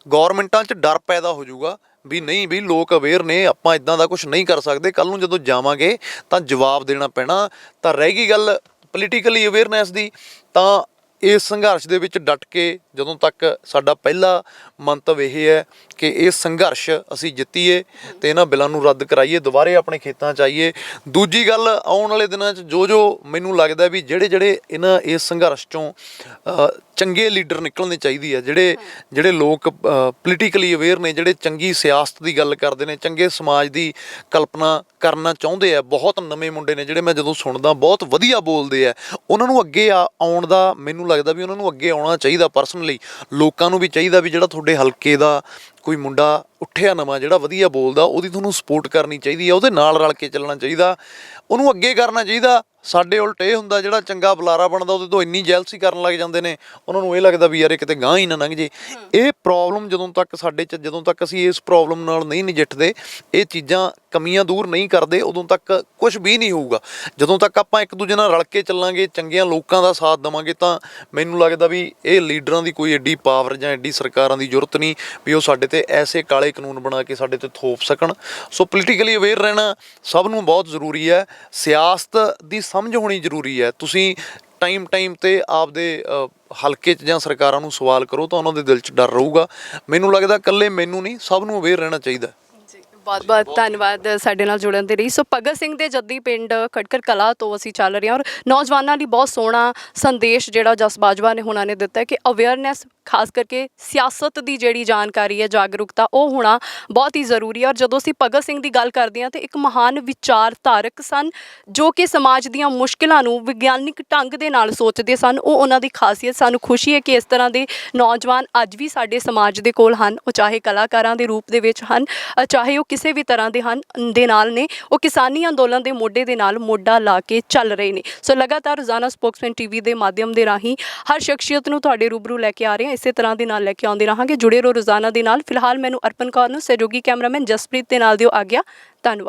ਗੌਰਮੈਂਟਾਂ 'ਚ ਡਰ ਪੈਦਾ ਹੋ ਜਾਊਗਾ ਵੀ ਨਹੀਂ ਵੀ ਲੋਕ ਅਵੇਅਰ ਨੇ, ਆਪਾਂ ਇੱਦਾਂ ਦਾ ਕੁਝ ਨਹੀਂ ਕਰ ਸਕਦੇ। ਕੱਲ੍ਹ ਨੂੰ ਜਦੋਂ ਜਾਵਾਂਗੇ ਤਾਂ ਜਵਾਬ ਦੇਣਾ ਪੈਣਾ। ਤਾਂ ਰਹਿ ਗਈ ਗੱਲ ਪੋਲੀਟੀਕਲੀ ਅਵੇਅਰਨੈਸ ਦੀ, ਤਾਂ ਇਸ ਸੰਘਰਸ਼ ਦੇ ਵਿੱਚ ਡਟ ਕੇ ਜਦੋਂ ਤੱਕ ਸਾਡਾ ਪਹਿਲਾ ਮੰਤਵ ਇਹ ਹੈ ਕਿ ਇਹ ਸੰਘਰਸ਼ ਅਸੀਂ ਜਿੱਤੀਏ ਤੇ ਇਹਨਾਂ ਬਿੱਲਾਂ ਨੂੰ ਰੱਦ ਕਰਾਈਏ, ਦੁਬਾਰੇ ਆਪਣੇ ਖੇਤਾਂ 'ਚ ਆਈਏ। ਦੂਜੀ ਗੱਲ, ਆਉਣ ਵਾਲੇ ਦਿਨਾਂ 'ਚ ਜੋ ਮੈਨੂੰ ਲੱਗਦਾ ਵੀ ਜਿਹੜੇ ਇਸ ਸੰਘਰਸ਼ 'ਚੋਂ ਚੰਗੇ ਲੀਡਰ ਨਿਕਲਣੇ ਚਾਹੀਦੀ ਹੈ, ਜਿਹੜੇ ਲੋਕ ਪੋਲੀਟੀਕਲੀ ਅਵੇਅਰ ਨੇ, ਜਿਹੜੇ ਚੰਗੀ ਸਿਆਸਤ ਦੀ ਗੱਲ ਕਰਦੇ ਨੇ, ਚੰਗੇ ਸਮਾਜ ਦੀ ਕਲਪਨਾ ਕਰਨਾ ਚਾਹੁੰਦੇ ਆ। ਬਹੁਤ ਨਵੇਂ ਮੁੰਡੇ ਨੇ ਜਿਹੜੇ ਮੈਂ ਜਦੋਂ ਸੁਣਦਾ ਬਹੁਤ ਵਧੀਆ ਬੋਲਦੇ ਆ। ਉਹਨਾਂ ਨੂੰ ਅੱਗੇ ਆਉਣ ਦਾ ਮੈਨੂੰ ਲੱਗਦਾ ਵੀ ਉਹਨਾਂ ਨੂੰ ਅੱਗੇ ਆਉਣਾ ਚਾਹੀਦਾ। ਪਰਸਨਲੀ ਲੋਕਾਂ ਨੂੰ ਵੀ ਚਾਹੀਦਾ ਵੀ ਜਿਹੜਾ ਤੁਹਾਡੇ ਹਲਕੇ ਦਾ ਕੋਈ ਮੁੰਡਾ ਉੱਠਿਆ ਨਵਾਂ ਜਿਹੜਾ ਵਧੀਆ ਬੋਲਦਾ, ਉਹਦੀ ਤੁਹਾਨੂੰ ਸਪੋਰਟ ਕਰਨੀ ਚਾਹੀਦੀ ਹੈ, ਉਹਦੇ ਨਾਲ ਰਲ ਕੇ ਚੱਲਣਾ ਚਾਹੀਦਾ, ਉਹਨੂੰ ਅੱਗੇ ਕਰਨਾ ਚਾਹੀਦਾ। ਸਾਡੇ ਉਲਟ ਇਹ ਹੁੰਦਾ ਜਿਹੜਾ ਚੰਗਾ ਬੁਲਾਰਾ ਬਣਦਾ ਉਹਦੇ ਤੋਂ ਇੰਨੀ ਜੈਲਸੀ ਕਰਨ ਲੱਗ ਜਾਂਦੇ ਨੇ, ਉਹਨਾਂ ਨੂੰ ਇਹ ਲੱਗਦਾ ਵੀ ਯਾਰ ਇਹ ਕਿਤੇ ਗਾਂਹ ਹੀ ਨਾ ਲੰਘ ਜੇ। ਇਹ ਪ੍ਰੋਬਲਮ ਜਦੋਂ ਤੱਕ ਸਾਡੇ 'ਚ, ਜਦੋਂ ਤੱਕ ਅਸੀਂ ਇਸ ਪ੍ਰੋਬਲਮ ਨਾਲ ਨਹੀਂ ਨਜਿੱਠਦੇ, ਇਹ ਚੀਜ਼ਾਂ ਕਮੀਆਂ ਦੂਰ ਨਹੀਂ ਕਰਦੇ, ਉਦੋਂ ਤੱਕ ਕੁਝ ਵੀ ਨਹੀਂ ਹੋਊਗਾ। ਜਦੋਂ ਤੱਕ ਆਪਾਂ ਇੱਕ ਦੂਜੇ ਨਾਲ ਰਲ ਕੇ ਚੱਲਾਂਗੇ, ਚੰਗੀਆਂ ਲੋਕਾਂ ਦਾ ਸਾਥ ਦੇਵਾਂਗੇ, ਤਾਂ ਮੈਨੂੰ ਲੱਗਦਾ ਵੀ ਇਹ ਲੀਡਰਾਂ ਦੀ ਕੋਈ ਐਡੀ ਪਾਵਰ ਜਾਂ ਐਡੀ ਸਰਕਾਰਾਂ ਦੀ ਜ਼ਰੂਰਤ ਨਹੀਂ ਵੀ ਉਹ ਸਾਡੇ 'ਤੇ ਐਸੇ ਕਾਲੇ ਕਾਨੂੰਨ ਬਣਾ ਕੇ ਸਾਡੇ 'ਤੇ ਥੋਪ ਸਕਣ। ਸੋ ਪੋਲੀਟੀਕਲੀ ਅਵੇਅਰ ਰਹਿਣਾ ਸਭ ਨੂੰ ਬਹੁਤ ਜ਼ਰੂਰੀ ਹੈ। ਸਿਆਸਤ ਦੀ ਸਮਝ ਹੋਣੀ ਜ਼ਰੂਰੀ ਹੈ। ਤੁਸੀਂ ਟਾਈਮ 'ਤੇ ਆਪਦੇ ਹਲਕੇ 'ਚ ਜਾਂ ਸਰਕਾਰਾਂ ਨੂੰ ਸਵਾਲ ਕਰੋ ਤਾਂ ਉਹਨਾਂ ਦੇ ਦਿਲ 'ਚ ਡਰ ਰਹੂਗਾ। ਮੈਨੂੰ ਲੱਗਦਾ ਇਕੱਲੇ ਮੈਨੂੰ ਨਹੀਂ, ਸਭ ਨੂੰ ਅਵੇਅਰ ਰਹਿਣਾ ਚਾਹੀਦਾ। ਬਹੁਤ ਧੰਨਵਾਦ ਸਾਡੇ ਨਾਲ ਜੁੜਨ ਦੇ ਲਈ। ਸੋ ਭਗਤ ਸਿੰਘ ਦੇ ਜੱਦੀ ਪਿੰਡ ਖਟਕੜ ਕਲਾਂ ਤੋਂ ਅਸੀਂ ਚੱਲ ਰਹੇ ਹਾਂ ਔਰ ਨੌਜਵਾਨਾਂ ਲਈ ਬਹੁਤ ਸੋਹਣਾ ਸੰਦੇਸ਼ ਜਿਹੜਾ ਜਸ ਬਾਜਵਾ ਨੇ ਉਹਨਾਂ ਨੇ ਦਿੱਤਾ ਕਿ ਅਵੇਅਰਨੈਸ, ਖਾਸ ਕਰਕੇ ਸਿਆਸਤ ਦੀ ਜਿਹੜੀ ਜਾਣਕਾਰੀ ਹੈ, ਜਾਗਰੂਕਤਾ, ਉਹ ਹੋਣਾ ਬਹੁਤ ਹੀ ਜ਼ਰੂਰੀ ਹੈ। ਔਰ ਜਦੋਂ ਅਸੀਂ ਭਗਤ ਸਿੰਘ ਦੀ ਗੱਲ ਕਰਦੇ ਹਾਂ ਤਾਂ ਇੱਕ ਮਹਾਨ ਵਿਚਾਰਧਾਰਕ ਸਨ ਜੋ ਕਿ ਸਮਾਜ ਦੀਆਂ ਮੁਸ਼ਕਿਲਾਂ ਨੂੰ ਵਿਗਿਆਨਿਕ ਢੰਗ ਦੇ ਨਾਲ ਸੋਚਦੇ ਸਨ। ਉਹ ਉਹਨਾਂ ਦੀ ਖਾਸੀਅਤ। ਸਾਨੂੰ ਖੁਸ਼ੀ ਹੈ ਕਿ ਇਸ ਤਰ੍ਹਾਂ ਦੇ ਨੌਜਵਾਨ ਅੱਜ ਵੀ ਸਾਡੇ ਸਮਾਜ ਦੇ ਕੋਲ ਹਨ। ਉਹ ਚਾਹੇ ਕਲਾਕਾਰਾਂ ਦੇ ਰੂਪ ਦੇ ਵਿੱਚ ਹਨ, ਚਾਹੇ ਉਹ ਕਿਸੇ ਵੀ ਤਰ੍ਹਾਂ ਦੇ ਨਾਲ ਨੇ ਉਹ ਕਿਸਾਨੀ ਅੰਦੋਲਨ ਦੇ ਮੋਢੇ ਦੇ ਨਾਲ ਮੋਢਾ ਲਾ ਕੇ ਚੱਲ ਰਹੇ ਨੇ। ਸੋ ਲਗਾਤਾਰ ਰੋਜ਼ਾਨਾ ਸਪੋਕਸਮੈਨ ਟੀਵੀ ਦੇ ਮਾਧਿਅਮ ਦੇ ਰਾਹੀਂ ਹਰ ਸ਼ਖਸੀਅਤ ਨੂੰ ਤੁਹਾਡੇ ਰੂਬਰੂ ਲੈ ਕੇ ਆ ਰਹੇ ਹਾਂ। ਇਸੇ ਤਰ੍ਹਾਂ ਦੇ ਨਾਲ ਲੈ ਕੇ ਆਉਂਦੇ ਰਹਾਂਗੇ। ਜੁੜੇ ਰਹੋ ਰੋਜ਼ਾਨਾ ਦੇ ਨਾਲ। ਫਿਲਹਾਲ ਮੈਨੂੰ ਅਰਪਨ ਕੌਰ ਨੂੰ ਸਹਿਯੋਗੀ ਕੈਮਰਾਮੈਨ ਜਸਪ੍ਰੀਤ ਦੇ ਨਾਲ ਦਿਓ ਆਗਿਆ। ਧੰਨਵਾਦ।